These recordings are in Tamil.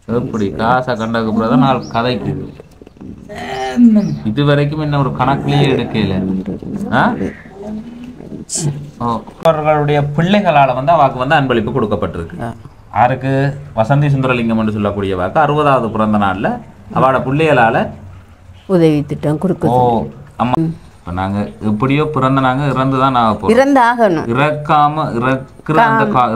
எப்படி காசை கண்டதுக்கு அப்புறம் தான் நான் கதைக்குது. இது வரைக்கும் என்ன ஒரு கணக்குலயே எடுக்கல. அவர்களுடைய பிள்ளைகளால வந்து அவாக்கு வந்து அன்பளிப்பு கொடுக்கப்பட்டிருக்கு. யாருக்கு? வசந்தி சுந்தரலிங்கம் என்று சொல்லக்கூடிய வாக்கு 60வது பிறந்த நாள்ல அவளோட பிள்ளைகளால உதவி திட்டம் கொடுக்கணும். அம்மா நாங்க எப்படியோ பிறந்த நாங்க இறந்துதான் இறந்தாகணும்.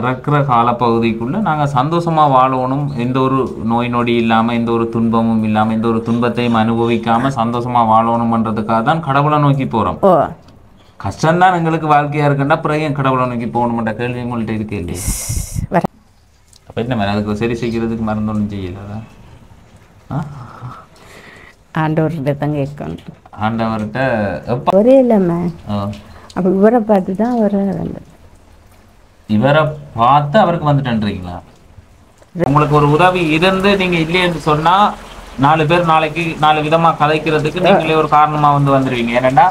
இறக்குற காலப்பகுதிக்குள்ள நாங்க சந்தோஷமா வாழணும். எந்த ஒரு நோய் நொடி இல்லாம, எந்த ஒரு துன்பமும் இல்லாம, எந்த ஒரு துன்பத்தையும் அனுபவிக்காம சந்தோஷமா வாழணும்ன்றதுக்காக தான் கடவுளை நோக்கி போறோம். கஷ்டம்தான் எங்களுக்கு வாழ்க்கையா இருக்குன்னா பிறகு என் கடவுளை நோக்கி போகணும்ன்ற கேள்வி உங்கள்கிட்ட இருக்கே இல்லையா? அப்ப என்ன மாதிரி அதுக்கு சரி செய்கிறதுக்கு மருந்து ஒன்றும் செய்யல. ஆண்டவர்கிட்ட தான் கேட்கணும். ஆண்டவர்கிட்ட ஒரே இல்லாம அப்ப இவரை பார்த்து தான் இவரை பார்த்து அவருக்கு வந்துட்டேன்றீங்களா? உங்களுக்கு ஒரு உதவி இருந்து நீங்க இல்லைன்னு சொன்னா 4 பேர் நாளைக்கு 4 விதமா கதைக்கிறதுக்கு நீங்களே ஒரு காரணமா வந்து வந்துருவீங்க. ஏன்னா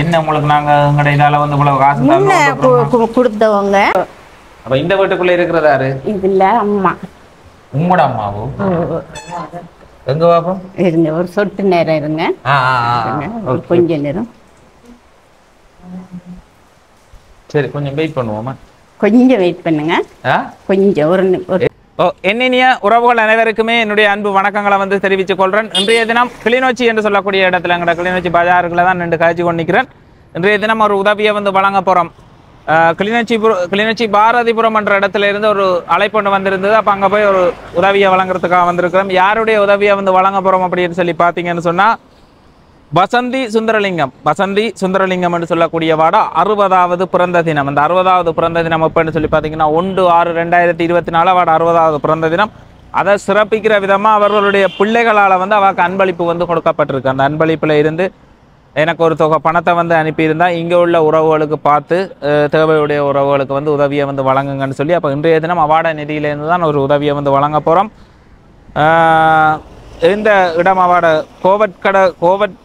என்ன உங்களுக்கு நாங்க எங்கட இதால வந்து இவ்வளவு காசு கொடுத்தவங்க. அப்ப இந்த வீட்டுக்குள்ள இருக்கிறதாரு? இதுல அம்மா. உங்களோட அம்மாவோ? எங்க பாப்போம் இருங்க, ஒரு சொட்டு நேரம் இருங்க. கொஞ்ச நேரம் சரி, கொஞ்சம் வெயிட் பண்ணுவோமா? கொஞ்சம் வெயிட் பண்ணுங்க. கொஞ்சம் ஒரு என்னிய உறவுகள் அனைவருக்குமே என்னுடைய அன்பு வணக்கங்களை வந்து தெரிவித்துக் கொள்றேன். இன்றைய தினம் கிளிநொச்சி என்று சொல்லக்கூடிய இடத்துல எங்கட கிளிநொச்சி பஜாருக்குள்ள தான் நின்று காய்ச்சி கொண்டு நிற்கிறேன். இன்றைய தினம் ஒரு உதவியை வந்து வழங்க போறோம். கிளிநொச்சி பாரதிபுரம் என்ற இடத்துல இருந்து ஒரு அழைப்பு வந்திருந்தது. அப்போ அங்கே போய் ஒரு உதவியை வழங்குறதுக்காக வந்திருக்கிறோம். யாருடைய உதவியை வந்து வழங்க போகிறோம் அப்படின்னு சொல்லி பார்த்தீங்கன்னு சொன்னால் வசந்தி சுந்தரலிங்கம் என்று சொல்லக்கூடிய வாட 60வது பிறந்த தினம். அந்த 60வது பிறந்த தினம் எப்போன்னு சொல்லி பார்த்தீங்கன்னா 1/6/2024 வாட 60வது பிறந்த தினம். அதை சிறப்பிக்கிற விதமாக அவர்களுடைய பிள்ளைகளால் வந்து அவருக்கு அன்பளிப்பு வந்து கொடுக்கப்பட்டிருக்கு. அந்த அன்பளிப்பில் இருந்து எனக்கு ஒரு தொகை பணத்தை வந்து அனுப்பியிருந்தால் இங்கே உள்ள உறவுகளுக்கு பார்த்து தேவையுடைய உறவுகளுக்கு வந்து உதவியை வந்து வழங்குங்கன்னு சொல்லி அப்போ இன்றைய தினம் அவார்ட நிதியிலேருந்து தான் ஒரு உதவியை வந்து வழங்க போகிறோம். இந்த இடம் அவார்ட கோவட்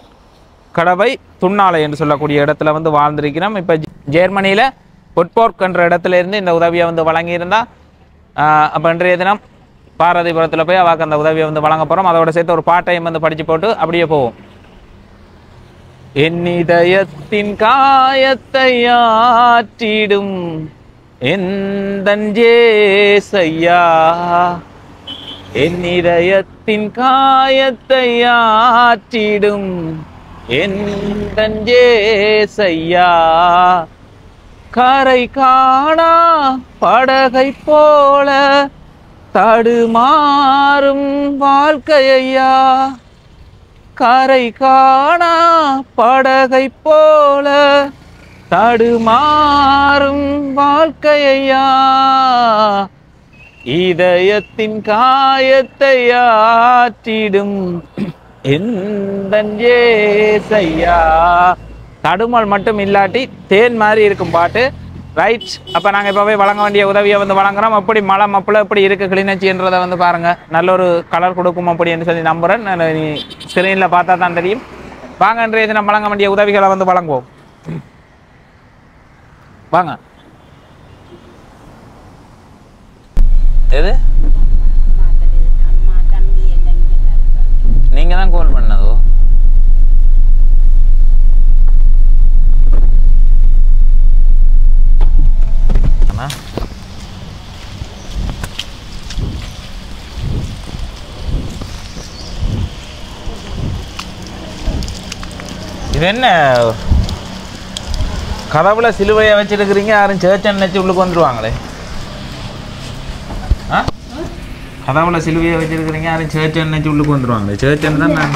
கடவை துண்ணாலை என்று சொல்லக்கூடிய இடத்துல வந்து வாழ்ந்திருக்கிறோம். இப்போ ஜெர்மனியில் பொட்போர்க் என்ற இடத்துல இருந்து இந்த உதவியை வந்து வழங்கியிருந்தா அப்போ இன்றைய தினம் பாரதிபுரத்தில் போய் அவாக்கு அந்த உதவியை வந்து வழங்க போகிறோம். அதோட சேர்த்து ஒரு பாட்டையும் வந்து படித்து போட்டு அப்படியே போவோம். என் இதயத்தின் காயத்தை ஆற்றிடும் எந்தன் ஜேசையா, என் இதயத்தின் காயத்தை ஆற்றிடும் எந்தன் ஜேசையா, கரை காணா படகை போல தடுமாறும் வாழ்க்கையா, கரை காணா படகை போல தடுமாறும் வாழ்க்கையா, இதயத்தின் காயத்தை ஆற்றிடும் எந்தன் ஜேசையா. தடுமல் மட்டும் இல்லாட்டி தேன் மாதிரி இருக்கும் பாட்டு. ரைட், அப்போ நாங்கள் இப்போவே வழங்க வேண்டிய உதவியை வந்து வழங்குறோம். அப்படி மழை மப்பில் எப்படி இருக்குது கிளிநொச்சின்றதை வந்து பாருங்கள். நல்ல ஒரு கலர் கொடுக்கும் அப்படின்னு சொல்லி நம்புகிறேன். நீ ஸ்க்ரீனில் பார்த்தா தான் தெரியும். வாங்க, இன்றைய தினம் வழங்க வேண்டிய உதவிகளை வந்து வழங்குவோம். வாங்க. எது நீங்கள் தான் கால் பண்ணதோ? இது என்ன கதவுல சிலுவையை வச்சிருக்கிறீங்க? யாரும் சேர்ச்சை நினைச்சு உள்ளுக்கு வந்துருவாங்களே. கதவுல சிலுவையை வச்சிருக்கிறீங்க, யாரும் சேர்ச்சை நினைச்சு உள்ளுக்கு வந்துருவாங்களே. சேர்ச்சன்னு தான் நான்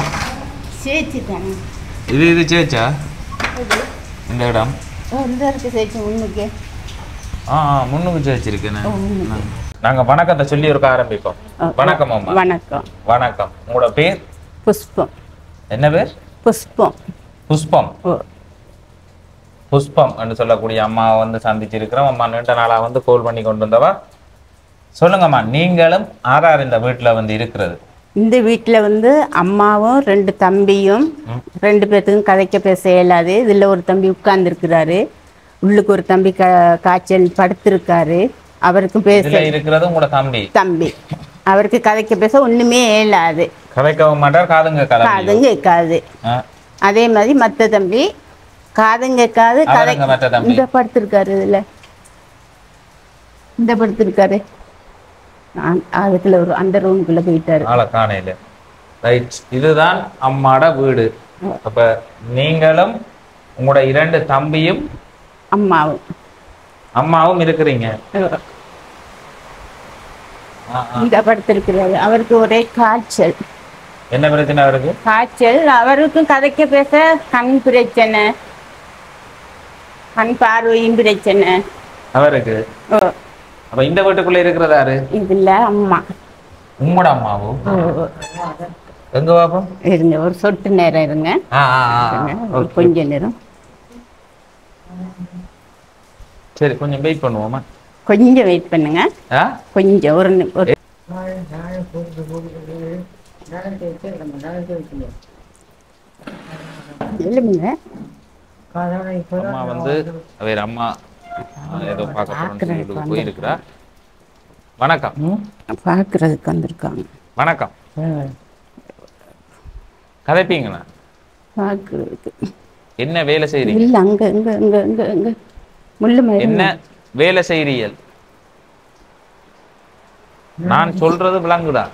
இது சேர்ச்சா இந்த இடம்? முன்னுக்கு சேர்ச்சிருக்கேன். நாங்க வணக்கத்தை சொல்லி ஒரு ஆரம்பிப்போம். வணக்கம் அம்மா. வணக்கம். வணக்கம். உங்களோட பேர்? புஷ்பம். என்ன பேர்? புஷ்பம். புஷ்பம். புஷ்பம் என்று சொல்லக்கூடிய அம்மா வந்து சந்திச்சிருக்கிறோம். அம்மா நீண்ட நாளா வந்து கோல் பண்ணி கொண்டு வந்தவா. சொல்லுங்கம்மா, நீங்களும் ஆறார் இந்த வீட்டுல வந்து இருக்கிறது? இந்த வீட்டுல வந்து அம்மாவும் 2 தம்பியும் 2 பேர்த்துக்கும் கதைக்க பேச இயலாது. இதுல ஒரு தம்பி உட்கார்ந்து இருக்கிறாரு, உள்ளுக்கு ஒரு தம்பி காய்ச்சல் படுத்திருக்காரு. அவருக்கும் பேச இருக்கிறது உங்களோட தம்பி. அவருக்கு கதைக்க பேச ஒண்ணுமே இயலாது. கதைக்கவும் மாட்டார், காதும் கேட்காது. காதும் கேட்காது. ஆ. அதே மாதிரி மத்த தம்பி காதும் கேட்காது. அவருங்க மற்ற தம்பி இந்த படுத்திருக்காரு, இதுல இந்த படுத்திருக்காரு. அதுக்குள்ள ஒரு அந்த ரூமுக்குள்ள போயிட்டாரு. ஆளை காணையில. ரைட், இதுதான் அம்மாட வீடு. அப்ப நீங்களும் உங்களோட 2 தம்பியும் அம்மாவும் இருக்கிறீங்க. இந்த படுத்திருக்கிறாரு. அவருக்கு ஒரே காய்ச்சல். என்ன பிரச்சனை அவருக்கு? காய்ச்சல். அவருக்கும் கதைக்க பேச கண் பிரச்சனை, கண் பார்வையும் பிரச்சனை அவருக்கு. அப்ப இந்த வீட்டுக்குள்ள இருக்கிறதாரு? இதுல அம்மா. உங்களோட அம்மாவும்? எங்க பாப்போம்? இருங்க, ஒரு சொட்டு நேரம் இருங்க. கொஞ்ச நேரம். சரி, கொஞ்சம் வெயிட் பண்ணுவோமா? கொஞ்சம் வெயிட் பண்ணுங்க. கொஞ்சம் ஒரு அம்மா வந்து வேற அம்மா ஏதோ பார்க்க போயிருக்கிறா. வணக்கம். பார்க்கறதுக்கு வந்திருக்காங்க. வணக்கம். கதைப்பீங்களா? பார்க்கறதுக்கு. என்ன வேலை செய்றீங்க? இல்ல, அங்க அங்க அங்க அங்க அங்க முள்ளு மரம். என்ன வேலை செய்றீர்கள்? நான் சொல்றது விளங்குதா?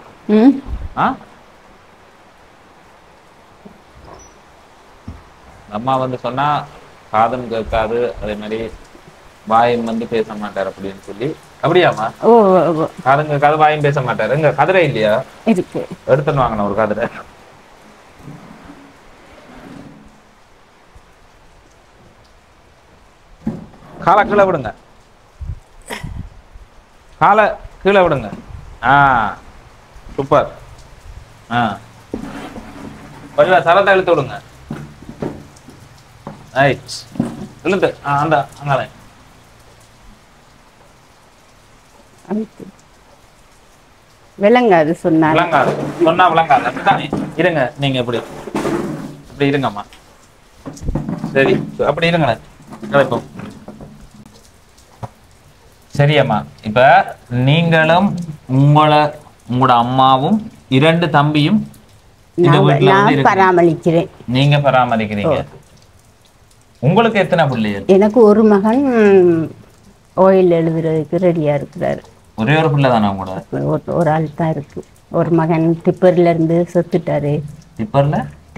அம்மா வந்து சொன்னா காதும் கேட்காது, அதே மாதிரி வாயும் வந்து பேச மாட்டார் அப்படின்னு சொல்லி. அப்படியாமா? காதும் கேட்காது, வாயும் பேச மாட்டாரு. எங்க கதிரை இல்லையா? இருக்கு, எடுத்துன்னு வாங்கணும் ஒரு கதிரை. காலை கீழே விடுங்க, காலை கீழே விடுங்க. சூப்பர். வடிவா சரத்தை இழுத்து விடுங்க. ரைட், இழுத்து. அந்த அங்கால விளங்காது. சொன்னா விளங்காது, சொன்னா விளங்காது. அப்படித்தானே? இருங்க, நீங்க இப்படி இப்படி இருங்கம்மா. சரி, அப்படி இருங்க. கிடைப்போம். சரியம்மா, இப்ப நீங்களும் உங்களோட அம்மாவும் 2 தம்பியும் பராமரிக்கிறேன். நீங்க பராமரிக்கிறீங்க. உங்களுக்கு எத்தனை பிள்ளைகள்? எனக்கு ஒரு மகன் ஓயில் எழுதுறதுக்கு ரெடியா இருக்கிறாரு. ஒரே ஒரு பிள்ளை தானே உங்களோட? ஒரு ஆள் தான் இருக்கு. ஒரு மகன் டிப்பர்ல இருந்து செத்துட்டாரு.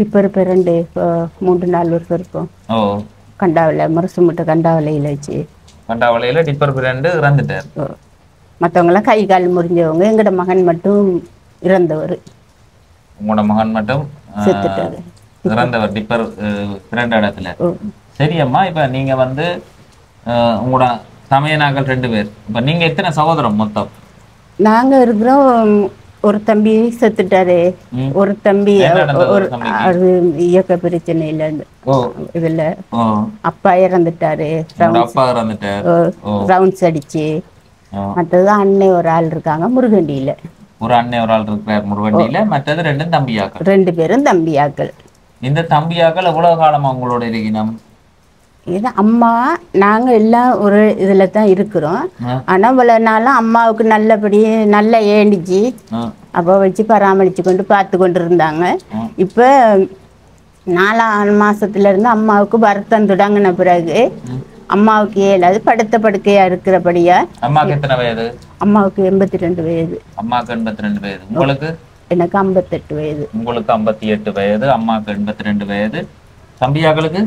டிப்பர் பிறண்டு 3-4 வருஷம் இருக்கும். கண்டாவில முரசு முட்டை கண்டாவலையில வச்சு கண்டாவளையில டிப்பர் பிறண்டு இறந்துட்டார். மற்றவங்க எல்லாம் கை கால் முறிஞ்சவங்க. எங்கட மகன் மட்டும் இறந்தவர். உங்களோட மகன் மட்டும் செத்துட்டாரு, இறந்தவர் டிப்பர் பிறண்ட இடத்துல. சரி அம்மா, இப்ப நீங்க வந்து உங்களோட சமயனாக்கள் 2 பேர். இப்ப நீங்க எத்தனை சகோதரம் மொத்தம்? நாங்க இருக்கிறோம். ஒரு தம்பி செத்துட்டாரு. ஒரு தம்பி இயக்க பிரச்சனையில இதுல அப்பா இறந்துட்டாரு. ரவுண்ட்ஸ் அடிச்சு. மற்றது அண்ணன் ஒரு ஆள் இருக்காங்க முருகண்டியில. ஒரு அண்ணன் ஒரு ஆள் இருக்கிறார் முருகண்டியில. மற்றது 2 தம்பியாக்கள். 2 பேரும் தம்பியாக்கள். இந்த தம்பியாக்கள் எவ்வளவு காலமா உங்களோட இருக்கணும்? இது அம்மா நாங்க எல்லாம் ஒரு இதுல தான் இருக்கிறோம். ஆனா இவ்வளவு நாளும் அம்மாவுக்கு நல்லபடி நல்லா ஏண்டிச்சு அப்ப வச்சு பராமரிச்சு கொண்டு பார்த்து கொண்டு இருந்தாங்க. இப்ப 4 மாசத்துல இருந்து அம்மாவுக்கு வருத்தம் தொடங்கின பிறகு அம்மாவுக்கு இயலாது, படுத்த படுக்கையா இருக்கிறபடியா. அம்மாவுக்கு எத்தனை வயது? அம்மாவுக்கு 82 வயது. அம்மாவுக்கு 82 வயது. உங்களுக்கு? எனக்கு 58 வயது. உங்களுக்கு 58 வயது, அம்மாவுக்கு 82 வயது. தம்பியாக்களுக்கு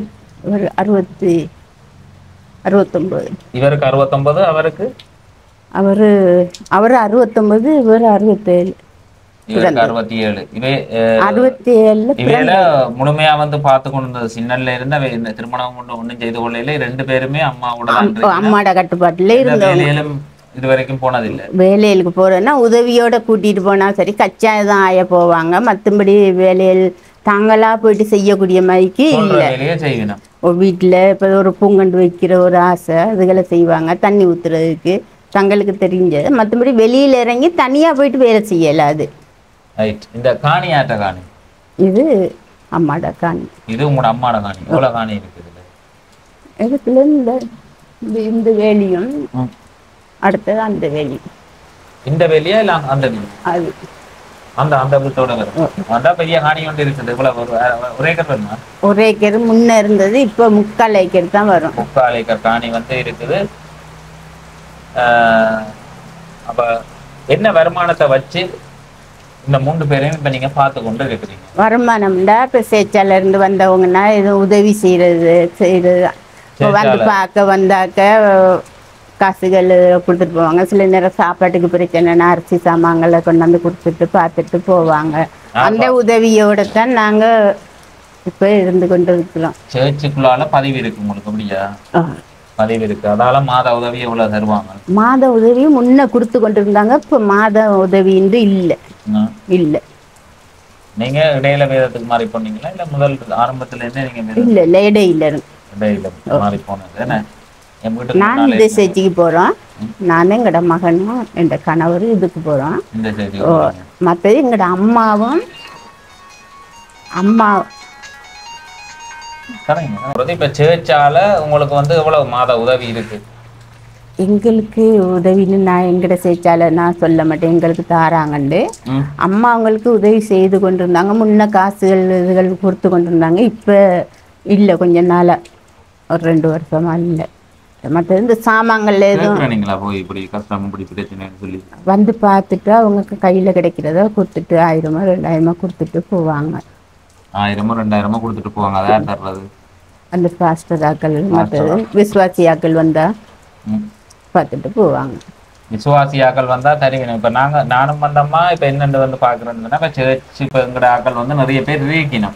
ஒரு 69. இவருக்கு 69, அவருக்கு? அவரு 69, இவர் 67. இவருக்கு 67. 67 இவையில முழுமையா வந்து பார்த்து கொண்டு சின்னல்ல இருந்த திருமணம் கொண்டு ஒண்ணும் செய்து கொள்ளையில 2 பேருமே அம்மாவோட கட்டுப்பாட்டுல இருந்தோம். இது வரைக்கும் போனதில்லை. வேலைகளுக்கு போறேன்னா உதவியோட கூட்டிட்டு போனா சரி, கச்சா தான் ஆய போவாங்க. மற்றபடி வேலையில் தாங்களா போயிட்டு செய்யக்கூடிய மாதிரிக்கு இல்லை. வீட்டுல இப்ப ஒரு பூங்கண்டு வைக்கிற ஒரு ஆசை, அதுகளை செய்வாங்க. தண்ணி ஊத்துறதுக்கு தங்களுக்கு தெரிஞ்சது. மற்றபடி வெளியில இறங்கி தனியா போயிட்டு வேலை செய்யலாது. இந்த காணி ஆட்ட காணி இது அம்மாட காணி. இது உங்களோட அம்மாட காணி. எவ்வளவு காணி இருக்குது? இடத்துல இந்த வேலியும் அடுத்தது அந்த வேலி. இந்த வேலையா இல்ல அந்த வீடு? அது அந்த அந்த வீட்டோட வரும். அதான் பெரிய காணி ஒன்று இருக்குது. இவ்வளவு ஒரு ஏக்கர் வருமா? ஒரு ஏக்கர் முன்ன இருந்தது, இப்போ 3/4 ஏக்கர் தான் வரும். 3/4 ஏக்கர் காணி வந்து இருக்குது. அப்ப என்ன வருமானத்தை வச்சு இந்த 3 பேரையும் இப்ப நீங்க பார்த்து கொண்டு இருக்கிறீங்க? வருமானம்டா இப்போ சேச்சால இருந்து வந்தவங்கன்னா எதுவும் உதவி செய்யறது வந்து பார்க்க வந்தாக்க காசுகள் கொடுத்துட்டு போவாங்க. சில நேரம் சாப்பாட்டுக்கு பிரச்சனைனா அரிசி சாமான்களை கொண்டாந்து கொடுத்துட்டு பார்த்துட்டு போவாங்க. அந்த உதவியோட தான் நாங்க இப்ப இருந்து கொண்டு இருக்கிறோம். சேர்ச்சுக்குள்ளால பதிவு இருக்கு உங்களுக்கு? அப்படியா? பதிவு இருக்கு. அதால மாத உதவி எவ்வளவு தருவாங்க? மாத உதவி முன்ன கொடுத்து கொண்டு இருந்தாங்க, இப்ப மாத உதவி இல்ல இல்ல. நீங்க இடையில வேதத்துக்கு மாறி போனீங்களா இல்ல முதல் ஆரம்பத்துல இருந்தே நீங்க? இல்ல இடையில மாறி போனது என்ன? நான் இந்த சேர்ச்சிக்கு போறோம். நானும் எங்கட மகனும் என் கணவர் இதுக்கு போறோம். மற்றது எங்கட அம்மாவும் இப்ப சேர்ச்சால உங்களுக்கு வந்து எவ்வளவு மாத உதவி இருக்கு? எங்களுக்கு உதவின்னு நான் எங்கட சேர்ச்சால நான் சொல்ல மாட்டேன், எங்களுக்கு தாராங்கண்டு. அம்மா அவங்களுக்கு உதவி செய்து கொண்டிருந்தாங்க. முன்ன காசுகள் இதுகள் கொடுத்து கொண்டிருந்தாங்க. இப்ப இல்ல, கொஞ்ச நாளா ஒரு 2 வருஷமா இல்லை. மற்ற இந்த சாமான்கள் எதுவும் போய் இப்படி கஷ்டம் இப்படி பிரச்சனைன்னு சொல்லி வந்து பார்த்துட்டு அவங்க கையில கிடைக்கிறத கொடுத்துட்டு 1000 2000 கொடுத்துட்டு போவாங்க. 1000 2000 கொடுத்துட்டு போவாங்க. அதான் தர்றது அந்த பாஸ்டர் ஆக்கள், மற்றது விசுவாசி ஆக்கள் வந்தா பார்த்துட்டு போவாங்க. விசுவாசியாக்கள் வந்தா தருவீங்க. இப்ப நானும் வந்தோம்மா இப்ப என்னென்று வந்து பாக்குறேன்னா இப்ப சேர்ச்சி இப்ப எங்கட ஆக்கள் வந்து நிறைய பேர் இருக்கணும்.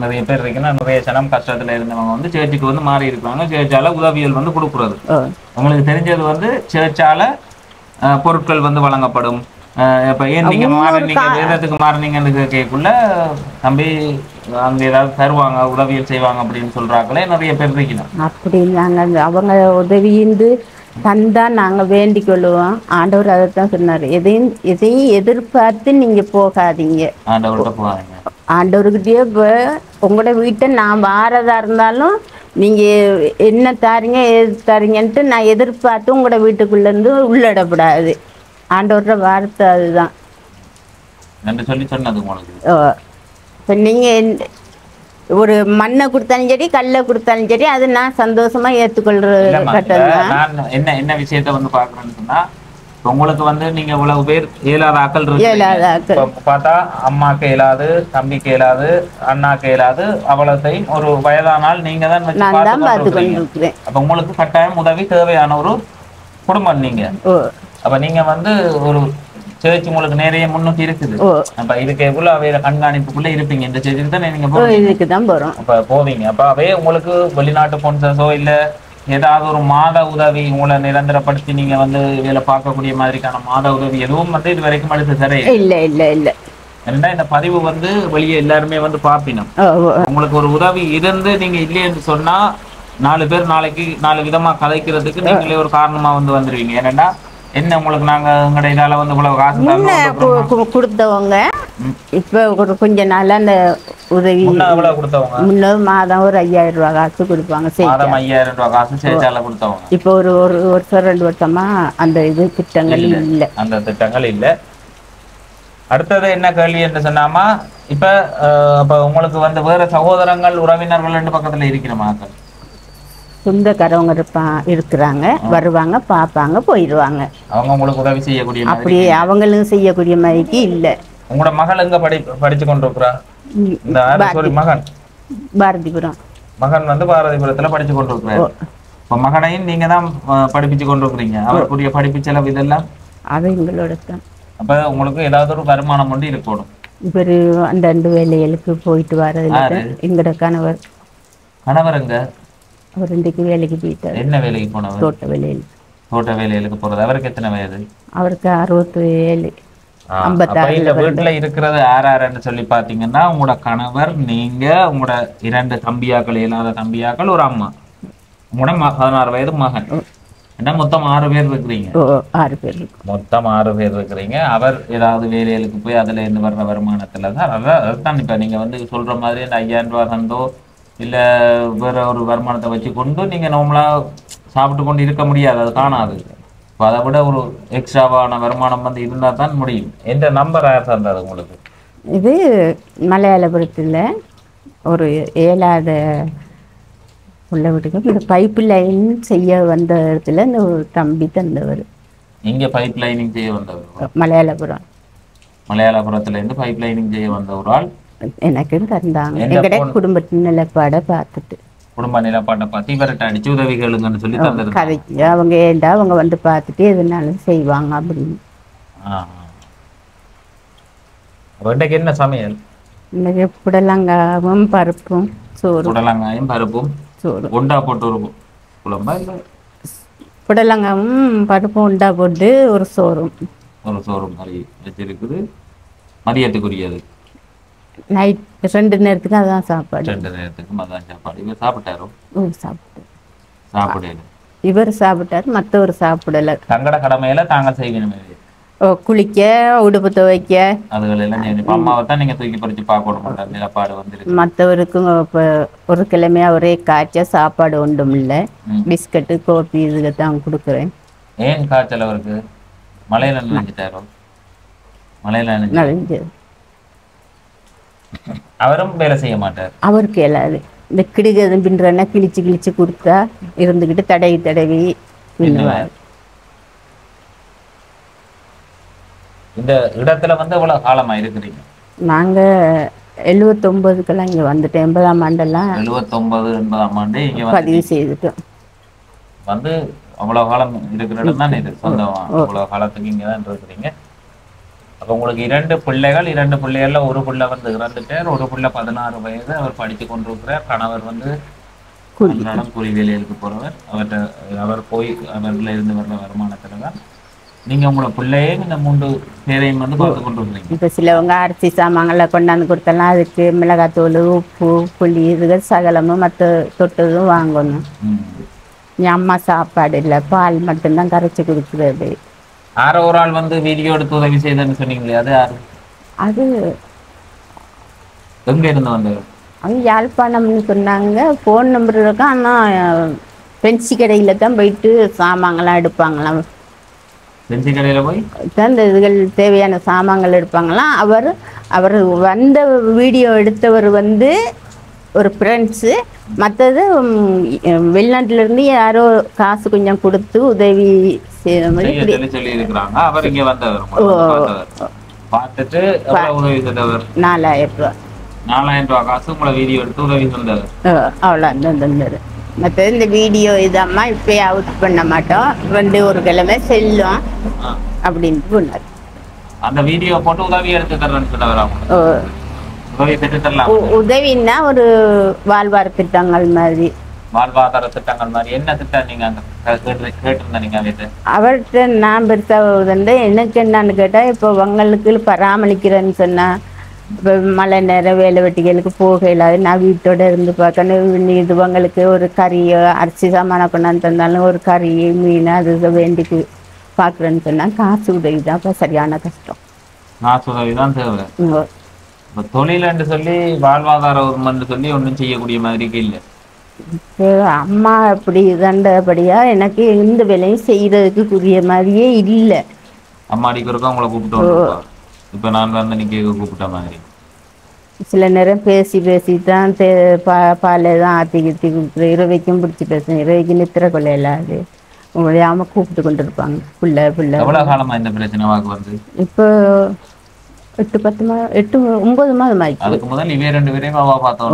நிறைய பேர் இருக்கணும். நிறைய சனம் கஷ்டத்துல இருந்தவங்க வந்து சேர்ச்சுக்கு வந்து மாறி இருக்காங்க. சேர்ச்சால உதவிகள் வந்து கொடுக்குறது. உங்களுக்கு தெரிஞ்சது வந்து சேர்ச்சால பொருட்கள் வந்து வழங்கப்படும். இப்ப ஏன் நீங்க மாறினீங்க, வேதத்துக்கு மாறினீங்கன்னு கேட்குள்ள தம்பி அங்க ஏதாவது தருவாங்க, உதவியல் செய்வாங்க அப்படின்னு சொல்றாங்களே நிறைய பேர் இருக்கணும். அப்படி நாங்க அவங்க உதவியிருந்து தந்தா நாங்க வேண்டிக் கொள்ளுவோம். ஆண்டவர் அதைத்தான் சொன்னாரு, எதையும் எதிர்பார்த்து நீங்க போகாதீங்க, ஆண்டவர்கிட்டயே உங்களோட வீட்டை நான் வாரதா இருந்தாலும் நீங்க என்ன தாரீங்க எது தாரீங்கன்ட்டு நான் எதிர்பார்த்து உங்களோட வீட்டுக்குள்ள இருந்து உள்ளிடப்படாது. ஆண்டவரோட வார்த்தை அதுதான். இப்போ நீங்க ஒரு மண்ணை கொடுத்தாலும் சரி கல்லை கொடுத்தாலும் சரி அது நான் சந்தோஷமா ஏற்றுக்கொள்ற கட்டம். என்ன விஷயத்த வந்து பாக்குறேன்னு சொன்னா, உங்களுக்கு வந்து நீங்க இவ்வளவு பேர் இயலாத ஆக்கள் பார்த்தா அம்மாக்கு இயலாது, தம்பிக்கு இயலாது, அண்ணாக்கு இயலாது, அவ்வளத்தையும் ஒரு வயதானால் நீங்க தான் பார்த்து கொண்டிருக்கிறேன். அப்ப உங்களுக்கு கட்டாயம் உதவி தேவையான ஒரு குடும்பம் நீங்க. அப்ப நீங்க வந்து ஒரு சேர்ச்சி உங்களுக்கு நிறைய முன்னுக்கு இருக்குது. அப்ப இதுக்கு எவ்வளவு அவையில கண்காணிப்புக்குள்ள இருப்பீங்க. இந்த சேர்ச்சிக்கு தானே நீங்க போறோம். அப்ப போவீங்க. அப்ப அவே உங்களுக்கு வெளிநாட்டு ஸ்பான்சர்ஸோ இல்ல ஏதாவது ஒரு மாத உதவி உங்களை நிரந்தரப்படுத்தி நீங்க வந்து இதுல பார்க்கக்கூடிய மாதிரிக்கான மாத உதவி எதுவும் வந்து இது வரைக்கும் அடுத்து தர இல்ல. ஏன்னா இந்த பதிவு வந்து வெளியே எல்லாருமே வந்து பாப்பினோம். உங்களுக்கு ஒரு உதவி இருந்து நீங்க இல்லைன்னு சொன்னா 4 பேர் நாளைக்கு 4 விதமா கதைக்கிறதுக்கு நீங்களே ஒரு காரணமா வந்து வந்துருவீங்க. ஏன்னா என்ன உங்களுக்கு நாங்க எங்கட இதால வந்து இவ்வளவு காசு கொடுத்தவங்க இப்ப ஒரு கொஞ்ச நாள் அந்த உதவி முன்ன மாதம் ஒரு 5000 ரூபாய் காசு கொடுப்பாங்க. 5000 ரூபாய் காசு சேர்ச்சால கொடுத்தவங்க. இப்ப ஒரு வருஷம் 2 வருஷமா அந்த இது திட்டங்கள் இல்ல, அந்த திட்டங்கள் இல்ல. அடுத்தது என்ன கேள்வி என்று சொன்னாமா, இப்ப உங்களுக்கு வந்து வேற சகோதரங்கள் உறவினர்கள் 2 பக்கத்துல இருக்கிற மக்கள் சொந்தக்காரவங்க இருக்கிறாங்க, வருவாங்க, பார்ப்பாங்க, போயிடுவாங்க. அவங்க உங்களுக்கு உதவி செய்யக்கூடிய அப்படியே அவங்களும் செய்யக்கூடிய மாதிரிக்கு இல்ல. உங்களோட மகள் எங்க படிச்சு கொண்டிருக்கிறா? மகன் பாரதிபுரம். மகன் வந்து பாரதிபுரத்துல படிச்சு கொண்டிருக்கிறார். இப்ப மகனையும் நீங்க தான் படிப்பிச்சு கொண்டிருக்கிறீங்க. அவருக்குரிய படிப்பு செலவு இதெல்லாம் அது எங்களோட தான். அப்ப உங்களுக்கு ஏதாவது ஒரு வருமானம் ஒன்று இருக்கணும். இவரு அந்த வேலைகளுக்கு போயிட்டு வர்றதுல எங்களோட கணவர் எங்க? அவர் இன்றைக்கு வேலைக்கு போயிட்டார். என்ன வேலைக்கு போனவர்? தோட்ட வேலையில். தோட்ட வேலைகளுக்கு போறது. அவருக்கு எத்தனை வயது? அவருக்கு 67. இந்த வீட்டுல இருக்கிறது யாருன்னு சொல்லி பாத்தீங்கன்னா உங்களோட கணவர், நீங்க, உங்களோட 2 தம்பியாக்கள், இயலாத தம்பியாக்கள், ஒரு அம்மா, உங்களோட 16 வயது மகன். மொத்தம் 6 பேர் இருக்கிறீங்க. 6 பேர் மொத்தம் 6 பேர் இருக்கிறீங்க. அவர் ஏதாவது வேலைகளுக்கு போய் அதுல இருந்து வர்ற வருமானத்துல தான் அதான் இப்ப நீங்க வந்து சொல்ற மாதிரி அந்த 5000 ரூபாய் தந்தோ இல்ல வேற ஒரு வருமானத்தை வச்சு கொண்டு நீங்க நார்மலா சாப்பிட்டு கொண்டு இருக்க முடியாது. அது காணாது. இப்போ அதை விட ஒரு எக்ஸ்ட்ராவான வருமானம் வந்து இருந்தால் தான் முடியும். எந்த நம்பர் யார் தந்தது உங்களுக்கு? இது மலையாளபுரத்தில் ஒரு ஏழாத உள்ள வீட்டுக்கு இந்த பைப்பு லைன் செய்ய வந்த இடத்துல இந்த ஒரு தம்பி தந்தவர். இங்கே பைப் லைனிங் செய்ய வந்தவர் மலையாளபுரம். மலையாளபுரத்துலேருந்து பைப் லைனிங் செய்ய வந்த ஒரு ஆள் எனக்கு தந்தாங்க. எங்கட குடும்பத்தின் நிலப்பாடை பார்த்துட்டு குடும்ப நிலப்பாட்டை பார்த்து இவர்கிட்ட அடிச்சு உதவிகளுங்கன்னு சொல்லி தந்தது. கதைக்கு அவங்க ஏண்டா அவங்க வந்து பார்த்துட்டு எதுனாலும் செய்வாங்க அப்படின்னு. இன்றைக்கு என்ன சமையல்? இன்னைக்கு புடலங்காயும் பருப்பும் சோறு. புடலங்காயும் பருப்பும் சோறு. உண்டா போட்டு ஒரு குழம்பா இல்லை? புடலங்காயும் பருப்பும் உண்டா போட்டு ஒரு சோறும். ஒரு சோறு மாதிரி வச்சிருக்குது. மதியத்துக்குரியது நைட் 2 நேரத்துக்கு அதான் சாப்பாடு. 2 நேரத்துக்கு அதான் சாப்பாடு. இவர் சாப்பிட்டாரோ? சாப்பிட்டு சாப்பிடல. இவர் சாப்பிட்டாரு, மற்றவர் சாப்பிடல. தங்கட கடமையில தாங்க செய்யணுமே. குளிக்க, உடுப்பு துவைக்க அதுகள் எல்லாம் செய்யணும். அம்மாவை தான் நீங்க தூக்கி பறிச்சு பார்க்க மாட்டார். நிலப்பாடு வந்து மற்றவருக்கும் இப்போ ஒரு கிழமையா ஒரே காய்ச்ச சாப்பாடு ஒன்றும் இல்லை. பிஸ்கட்டு கோப்பி இதுக்கு தான் கொடுக்குறேன். ஏன் காய்ச்சல் அவருக்கு? மழையில நினைஞ்சிட்டாரோ? மழையில நினைஞ்சு அவரும் வேலை செய்ய மாட்டார். அவருக்கு எல்லாது இந்த கிடுகது பின்றன்னா கிழிச்சு கிழிச்சு கொடுத்தா இருந்துக்கிட்டு தடவி தடவி பின்னுவார். இந்த இடத்துல வந்து எவ்வளவு காலமா இருக்கிறீங்க? நாங்க 79க்குலாம் இங்க வந்துட்டோம். 80ஆம் ஆண்டெல்லாம் 79 80ஆம் ஆண்டு இங்க பதிவு செய்துட்டோம். வந்து அவ்வளவு காலம் இருக்கிற இடம் தான் இது சொந்தமா. அவ்வளவு காலத்துக்கு இங்க தான் இருக்கிறீங்க. அப்போ உங்களுக்கு 2 பிள்ளைகள். 2 பிள்ளைகள்ல ஒரு பிள்ளை வந்து இறந்துட்டார். ஒரு பிள்ளை 16 வயது. அவர் படித்து கொண்டிருக்கிறார். கணவர் வந்து கூலி வேலைகளுக்கு போறவர். அவர் போய் அவர்ல இருந்து வர்ற வருமானத்துல தான் நீங்க உங்களோட பிள்ளையே இந்த 3 பேரையும் வந்து பார்த்து கொண்டு இருக்கிறீங்க. இப்போ சிலவங்க அரிசி சாமான்களை கொண்டாந்து கொடுத்தலாம். அதுக்கு மிளகாத்தூள், உப்பு, புளி இதுகள் சகலமும் மற்ற தொட்டதும் வாங்கணும். என் அம்மா சாப்பாடு இல்லை, பால் மட்டும்தான் கரைச்சி கொடுக்குறது. யாரோ ஒரு ஆள் வந்து வீடியோ எடுத்து உதவி செய்தன்னு சொன்னீங்களே, அது யாரு? அது எங்க இருந்து வந்தவர்? அவங்க யாழ்ப்பாணம்னு சொன்னாங்க. ஃபோன் நம்பர் இருக்கா. ஆனால் பென்சி கடையில் தான் போயிட்டு சாமான்கள்லாம் எடுப்பாங்களாம். பென்சி கடையில் போய் தான் இந்த இதுகள் தேவையான சாமான்கள் எடுப்பாங்களாம். அவர் வந்த வீடியோ எடுத்தவர் வந்து ஒரு ஃப்ரெண்ட்ஸு. மற்றது வெளிநாட்டிலேருந்து யாரோ காசு கொஞ்சம் கொடுத்து உதவி செய்கிற மாதிரி சொல்லி இருக்கிறாங்க. அவர் இங்கே வந்தவர் பார்த்துட்டு 4000 ரூபா. 4000 ரூபா காசு உங்களை வீடியோ எடுத்து உதவி தந்தவர். அவ்வளோ தந்தார். மற்ற இந்த வீடியோ இதம்மா இப்போ அவுட் பண்ண மாட்டோம். 2 ஒரு கிழமை செல்லும் அப்படின்ட்டு சொன்னார். அந்த வீடியோ போட்டு உதவி எடுத்து தர்றேன்னு சொன்னவர். உதவின்னா ஒரு வாழ்வார திட்டங்கள் மாதிரி. வாழ்வாதார திட்டங்கள் மாதிரி என்ன திட்டம் நீங்க கேட்டிருந்தீங்க? அவர்கிட்ட நான் பெருசா வந்து எனக்கு என்னன்னு கேட்டா, இப்போ உங்களுக்கு பராமரிக்கிறேன்னு சொன்னா இப்போ மழை நேரம் வேலை வெட்டிகளுக்கு போக இல்லாது நான் வீட்டோட இருந்து பார்க்கணும். இது உங்களுக்கு ஒரு கறியோ அரிசி சாமான கொண்டாந்து தந்தாலும் ஒரு கறி மீன் அது வேண்டிக்கு பார்க்குறேன்னு சொன்னால் காசு உதவி தான் இப்போ சரியான கஷ்டம். காசு உதவி தான் தேவை. இப்போ தொழிலன்னு சொல்லி வாழ்வாதார உரிமைன்னு சொல்லி ஒன்றும் செய்யக்கூடிய மாதிரிக்கு இல்லை. அம்மா அப்படி இதண்டபடியா எனக்கு எந்த வேலையும் செய்யறதுக்குரிய மாதிரியே இல்லை. அம்மா அடிக்கிறதுக்கும் உங்களை கூப்பிட்டு இப்போ நான் வந்து இன்னைக்கு கூப்பிட்ட மாதிரி சில நேரம் பேசி பேசி தான் பாலை தான் ஆற்றி கித்தி கொடுக்குறேன். இரவைக்கும் பிடிச்சி பேசுவேன். இரவைக்கு நித்திர கொள்ள இல்லாது உங்களையாம கூப்பிட்டு கொண்டு இருப்பாங்க. பிள்ளை எவ்வளோ காலமா இந்த பிரச்சனை வாக்கு வந்து? இப்போ 8-10 மாதம் 8-9 மாதம் ஆயிடுச்சு. அதுக்கு முதல் இவே 2 பேரையும் அவா பார்த்தோம்.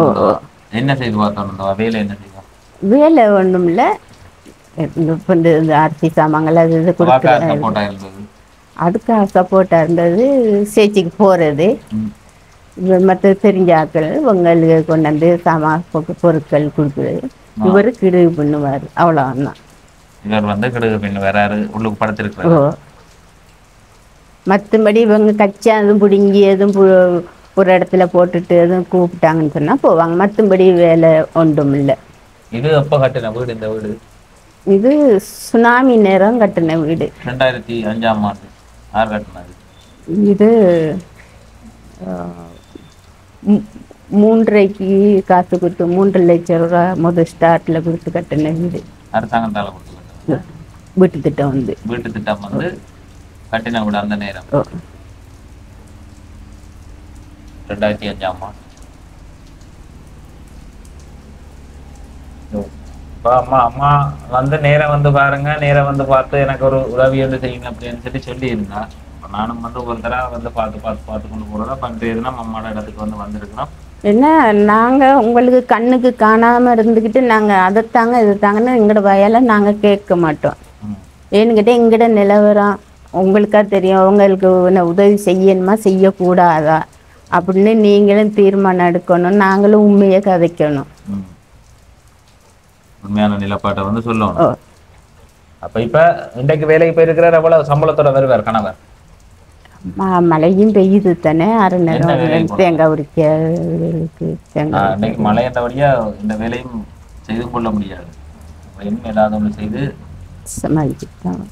என்ன செய்து பார்த்தோம்? வேலை என்ன செய்வோம்? வேலை ஒன்றும் இல்லை. இந்த அரிசி சாமான்கள் அது இது கொடுக்குறது. அதுக்காக சப்போர்ட்டாக இருந்தது. சேச்சிக்கு போகிறது. மற்ற தெரிஞ்ச ஆட்கள் உங்களுக்கு கொண்டாந்து பொருட்கள் கொடுக்குறது. இவர் கிடுகு பண்ணுவார். அவ்வளோதான். இவர் வந்து கிடுகு பண்ணு வேறாரு உள்ளுக்கு படுத்திருக்கிறார். மற்றபடி இவங்க கச்சா எதுவும் பிடுங்கி எதுவும் ஒரு இடத்துல போட்டுட்டு எதுவும் கூப்பிட்டாங்கன்னு சொன்னால் போவாங்க. மற்றபடி வேலை ஒன்றும் இல்லை. இது எப்போ கட்டின வீடு? இந்த வீடு இது சுனாமி நேரம் கட்டின வீடு. 2005ஆம் ஆண்டு. யார் கட்டினது இது? 3.5 காசு கொடுத்து 3 லட்சம் ரூபா முதல் ஸ்டார்ட்ல கொடுத்து கட்டின வீடு. அரசாங்கத்தால் கொடுத்து வீட்டு திட்டம் வந்து வீட்டு திட்டம் வந்து கட்டின விட அந்த நேரம் 2005ஆம் ஆண்டு. இப்போ அம்மா அம்மா வந்து நேரம் வந்து பாருங்க, நேரம் வந்து பார்த்து எனக்கு ஒரு உதவி வந்து செய்யுங்க அப்படின்னு சொல்லி இருந்தா, இப்போ நானும் வந்து ஒரு தடவை வந்து பார்த்து கொண்டு போறதா பண்றதுன்னா அம்மாவோட இடத்துக்கு வந்து வந்திருக்கிறோம். என்ன நாங்கள் உங்களுக்கு கண்ணுக்கு காணாமல் இருந்துக்கிட்டு நாங்கள் அதைத்தாங்க இதைத்தாங்கன்னு எங்களோட வயலை நாங்கள் கேட்க மாட்டோம். ஏன்னு கேட்டால் எங்களோட நிலவரம் உங்களுக்கா தெரியும். உங்களுக்கு உதவி செய்யணுமா செய்யக்கூடாதா அப்படின்னு நீங்களும் தீர்மானம் எடுக்கணும். நாங்களும் உண்மையை கதைக்கணும். உண்மையான நிலப்பாட்டை வந்து சொல்லணும். அப்போ இப்போ இன்றைக்கு வேலைக்கு போயிருக்கிறார், எவ்வளவு சம்பளத்தோட வருவார் கணவர்? மழையும் பெய்யுது தானே, அரை நேரம் தேங்காய் உரிக்கிறதுக்கு. இன்னைக்கு மழை என்றபடியா இந்த வேலையும் செய்து கொள்ள முடியாது. இன்னும் ஏதாவது ஒன்று செய்து சமாளிச்சுட்டாங்க.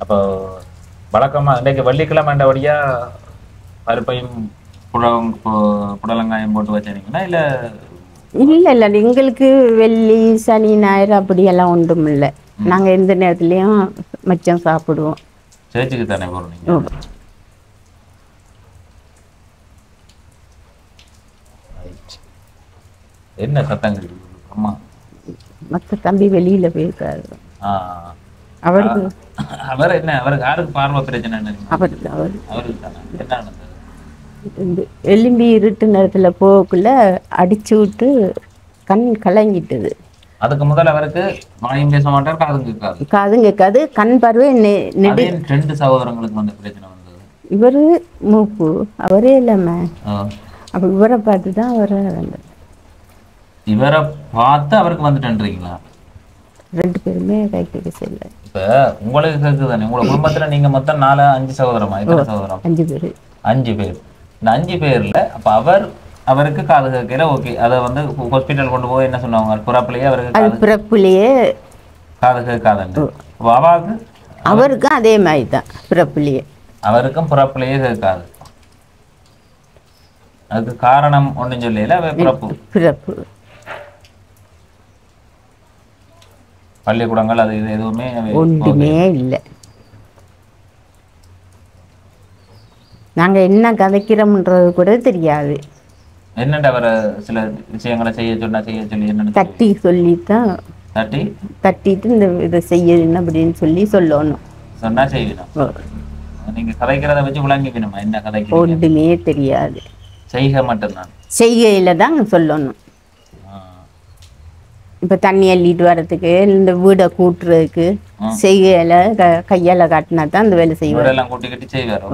அப்போ வழக்கமா இன்றைக்கு வெள்ளிக்கிழமை என்றபடியா பருப்பையும் புடலங்காயம் போட்டு வச்சிருக்கீங்களா? இல்லை எங்களுக்கு வெள்ளி சனி ஞாயிறு அப்படியெல்லாம் ஒன்றும் இல்லை. நாங்கள் எந்த நேரத்துலையும் மச்சம் சாப்பிடுவோம். சேர்ச்சுக்கு தானே போகிறோம்? என்ன சத்தங்கள்? அம்மா மற்ற தம்பி வெளியில் போயிருக்காரு. அவருக்கு அவருக்கு யாருக்கு பார்வை பிரச்சனை? அவருக்கு தானே. என்ன நடந்தது? எலும்பி இருட்டு நேரத்தில் போகக்குள்ள அடிச்சு விட்டு கண் கலங்கிட்டுது. அதுக்கு முதல்ல அவருக்கு வாயும் பேச மாட்டார், காதும் கேட்காது, கண் பார்வை ரெண்டு சகோதரங்களுக்கு வந்து பிரச்சனை வந்தது. இவரு மூப்பு அவரே இல்லாம அப்ப இவரை பார்த்து தான் அவரை வந்தது. இவரை பார்த்து அவருக்கு வந்துட்டுன்றீங்களா? ரெண்டு பேருமே கைக்கு செய்யல. இப்ப உங்களுக்கு கேக்குதானே, உங்களோட குடும்பத்துல நீங்க மொத்தம் 4-5 சகோதரமா? எத்தனை சகோதரம்? 5 பேர். 5 பேர். இந்த 5 பேர்ல அப்ப அவருக்கு காது கேட்கல. ஓகே, அதை வந்து ஹாஸ்பிட்டல் கொண்டு போய் என்ன சொன்னாங்க? பிறப்புலயே அவருக்கு பிறப்புலயே காது கேட்காதுன்னு. அவாவுக்கு அவருக்கும் அதே மாதிரி தான், பிறப்புலயே அவருக்கும் பிறப்புலயே கேட்காது. அதுக்கு காரணம் ஒன்றும் சொல்லல. பிறப்பு பள்ளிக்கூடங்கள் அது இது எதுவுமே ஒன்றுமே இல்லை. நாங்க என்ன கதைக்கிறோம்ன்றது கூட தெரியாது. என்னண்டா அவரை சில விஷயங்களை செய்ய சொல்லி என்ன தட்டி சொல்லித்தான் தட்டிட்டு இந்த இதை செய்யணும் அப்படின்னு சொல்லணும். சொன்னா செய்யணும். நீங்க கதைக்கிறத வச்சு விளங்கிக்கணுமா? என்ன கதைக்கு ஒன்றுமே தெரியாது. செய்க மட்டும்தான். செய்கையில தான் சொல்லணும். இப்ப தண்ணி அள்ளிட்டு வர்றதுக்கு, இந்த வீடை கூட்டுறதுக்கு செய்கையில கையால காட்டினா தான் அந்த வேலை செய்வார். கூட்டிக்கிட்டு செய்வார்.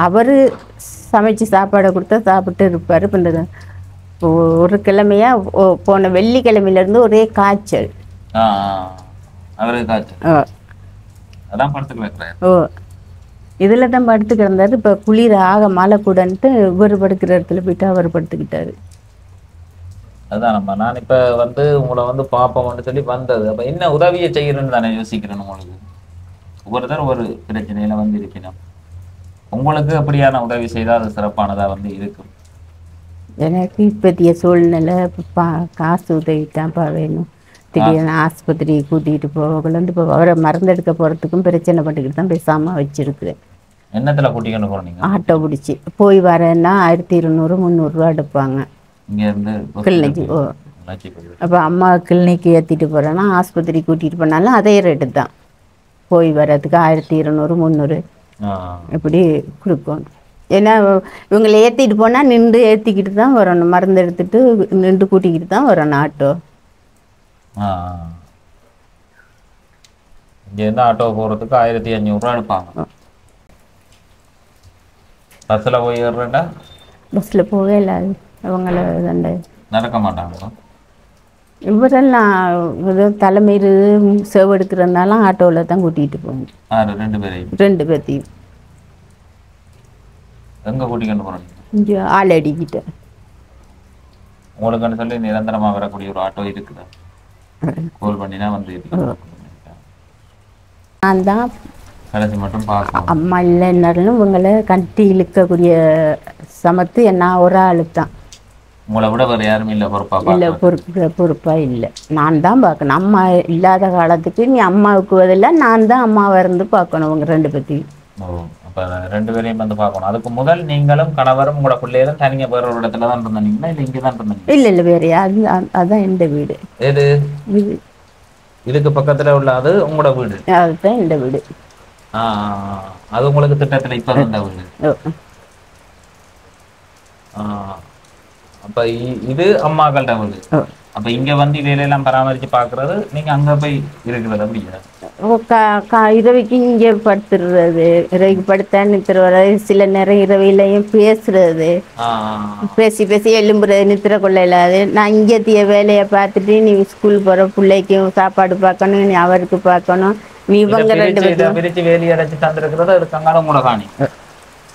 அவரு சமைச்சு சாப்பாடை கொடுத்தா சாப்பிட்டு இருப்பாரு. பண்ணுறது ஒரு கிழமையா போன வெள்ளிக்கிழமையில இருந்து ஒரே காய்ச்சல். இதுல தான் படுத்து கிடந்தாரு. இப்ப குளிர் ஆக மழை கூடன்ட்டு இவர் படுக்கிற இடத்துல போயிட்டு அவர் படுத்துக்கிட்டாரு. அதான் நம்ம நான் இப்ப வந்து உங்களை வந்து பாப்போம்னு சொல்லி வந்தது. அப்ப என்ன உதவியை செய்யணும்னு தானே யோசிக்கிறேன். உங்களுக்கு ஒவ்வொருத்தர் ஒரு பிரச்சனையில வந்து இருக்கணும். உங்களுக்கு அப்படியான உதவி செய்தால் அது சிறப்பானதா வந்து இருக்கும். எனக்கு இப்பத்திய சூழ்நிலை காசு உதவி தான்ப்பா வேணும். திடீர்னு ஆஸ்பத்திரி கூட்டிகிட்டு போகலந்து அவரை மருந்தெடுக்க போகிறதுக்கும் பிரச்சனை பண்ணிக்கிட்டு தான் பேசாமல் வச்சிருக்கிறேன். என்னத்தில் கூட்டிகிட்டு போகிறீங்க? ஆட்டோ பிடிச்சி போய் வரேன்னா 1200-300 ரூபா எடுப்பாங்க இங்கேருந்து கிளினிக்கு. அப்போ அம்மா கிளினிக்கு ஏற்றிட்டு போகிறேன்னா ஆஸ்பத்திரி கூட்டிகிட்டு போனாலும் அதே ரேட்டு தான். போய் வர்றதுக்கு 1200-300 இப்படி கொடுக்கணும். ஏன்னா இவங்களை ஏற்றிட்டு போனால் நின்று ஏற்றிக்கிட்டு தான் வரணும். மருந்து எடுத்துட்டு நின்று கூட்டிக்கிட்டு தான் வரணும் ஆட்டோ. இங்கேருந்து ஆட்டோ போகிறதுக்கு 1500 ரூபா எடுப்பாங்க. பஸ்ஸில் போய் ஏறுறேன்டா? பஸ்ஸில் போகவே இல்லாது. அவங்கள தண்டை நடக்க மாட்டாங்க. இவரெல்லாம் தலைமையில் சேவை எடுக்கிறதுனால ஆட்டோவில் தான் கூட்டிகிட்டு போகணும். 2 பேர்த்தையும் எங்கே கூட்டிகிட்டு போகிறோம்? இங்கே ஆளடிக்கிட்ட. உங்களுக்குன்னு சொல்லி நிரந்தரமாக வரக்கூடிய ஒரு ஆட்டோ இருக்குதா? கால் பண்ணினா வந்து நான் தான் கடைசி மட்டும் பார்க்கணும். அம்மா இல்லைன்னாலும் இவங்களை கட்டி இழுக்கக்கூடிய சமத்து என்ன ஒரு ஆளு தான். உங்களை விட வேற யாரும் இல்லை பொறுப்பா இல்லை பொறுப்பா இல்லை, நான் தான் பார்க்கணும். அம்மா இல்லாத காலத்துக்கு நீ அம்மாவுக்கு பதிலாக நான் தான் அம்மாவை இருந்து பார்க்கணும் அவங்க 2 பேத்தையும். அப்போ 2 பேரையும் வந்து பார்க்கணும். அதுக்கு முதல் நீங்களும் கணவரும் உங்களோட பிள்ளைகளும் தனிங்க வேற ஒரு இடத்துல தான் இருந்தீங்களா இல்லை இங்கே தான் இருந்தீங்க? இல்லை வேற அதான் எந்த வீடு. எது இதுக்கு பக்கத்துல உள்ள அது உங்களோட வீடு? அதுதான் இந்த வீடு. அது உங்களுக்கு திட்டத்துல இப்ப இருந்த வீடு. அப்ப இது அம்மாக்கள்ட வீடு. அப்ப இங்க வந்து வேலையெல்லாம் பராமரிச்சு பாக்குறது நீங்க அங்க போய் இருக்கிறது அப்படியா? இரவைக்கு இங்கே படுத்துடுறது, இரவைக்கு படுத்தா நித்திர வர்றது, சில நேரம் இரவையிலையும் பேசுறது, பேசி பேசி எழும்புறது, நித்திர கொள்ள இல்லாது. நான் இங்கே வேலையை பார்த்துட்டு நீ ஸ்கூல் போற பிள்ளைக்கும் சாப்பாடு பார்க்கணும், நீ அவருக்கு பார்க்கணும், நீ இவங்க 2 பேரும் பிரிச்சு வேலையை அடைச்சு தந்துருக்கிறது. அது கங்காள மூலகாணி,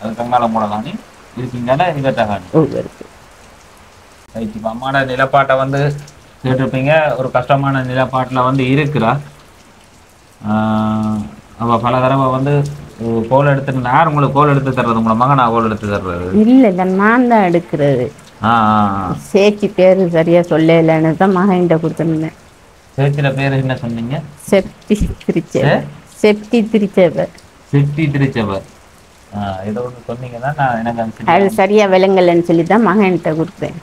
அது கங்காள மூலகாணி இருக்கீங்கன்னா இவற்ற காணி இருக்கு. இப்ப அம்மாட நிலப்பாட்டை வந்து கேட்டிருப்பீங்க. ஒரு கஷ்டமான நிலப்பாட்டுல வந்து இருக்கிறா. அவ பல தடவை வந்து கோல் எடுத்து, யார் உங்களுக்கு கோல் எடுத்து தர்றது? உங்களோட மகனா கோல் எடுத்து தர்றது? இல்ல நான் தான் எடுக்கிறது. சேச்சி பேரு சரியா சொல்லலன்னு தான் மகன்கிட்ட கொடுத்துருந்தேன். சேச்சில பேரு என்ன சொன்னீங்க? செப்டி திருச்சவர். செப்டி திருச்சவர். செப்டி திருச்சவர். ஏதோ ஒன்று சொன்னீங்கன்னா நான் எனக்கு அது சரியா விளங்கலன்னு சொல்லி தான் மகன்கிட்ட கொடுத்தேன்.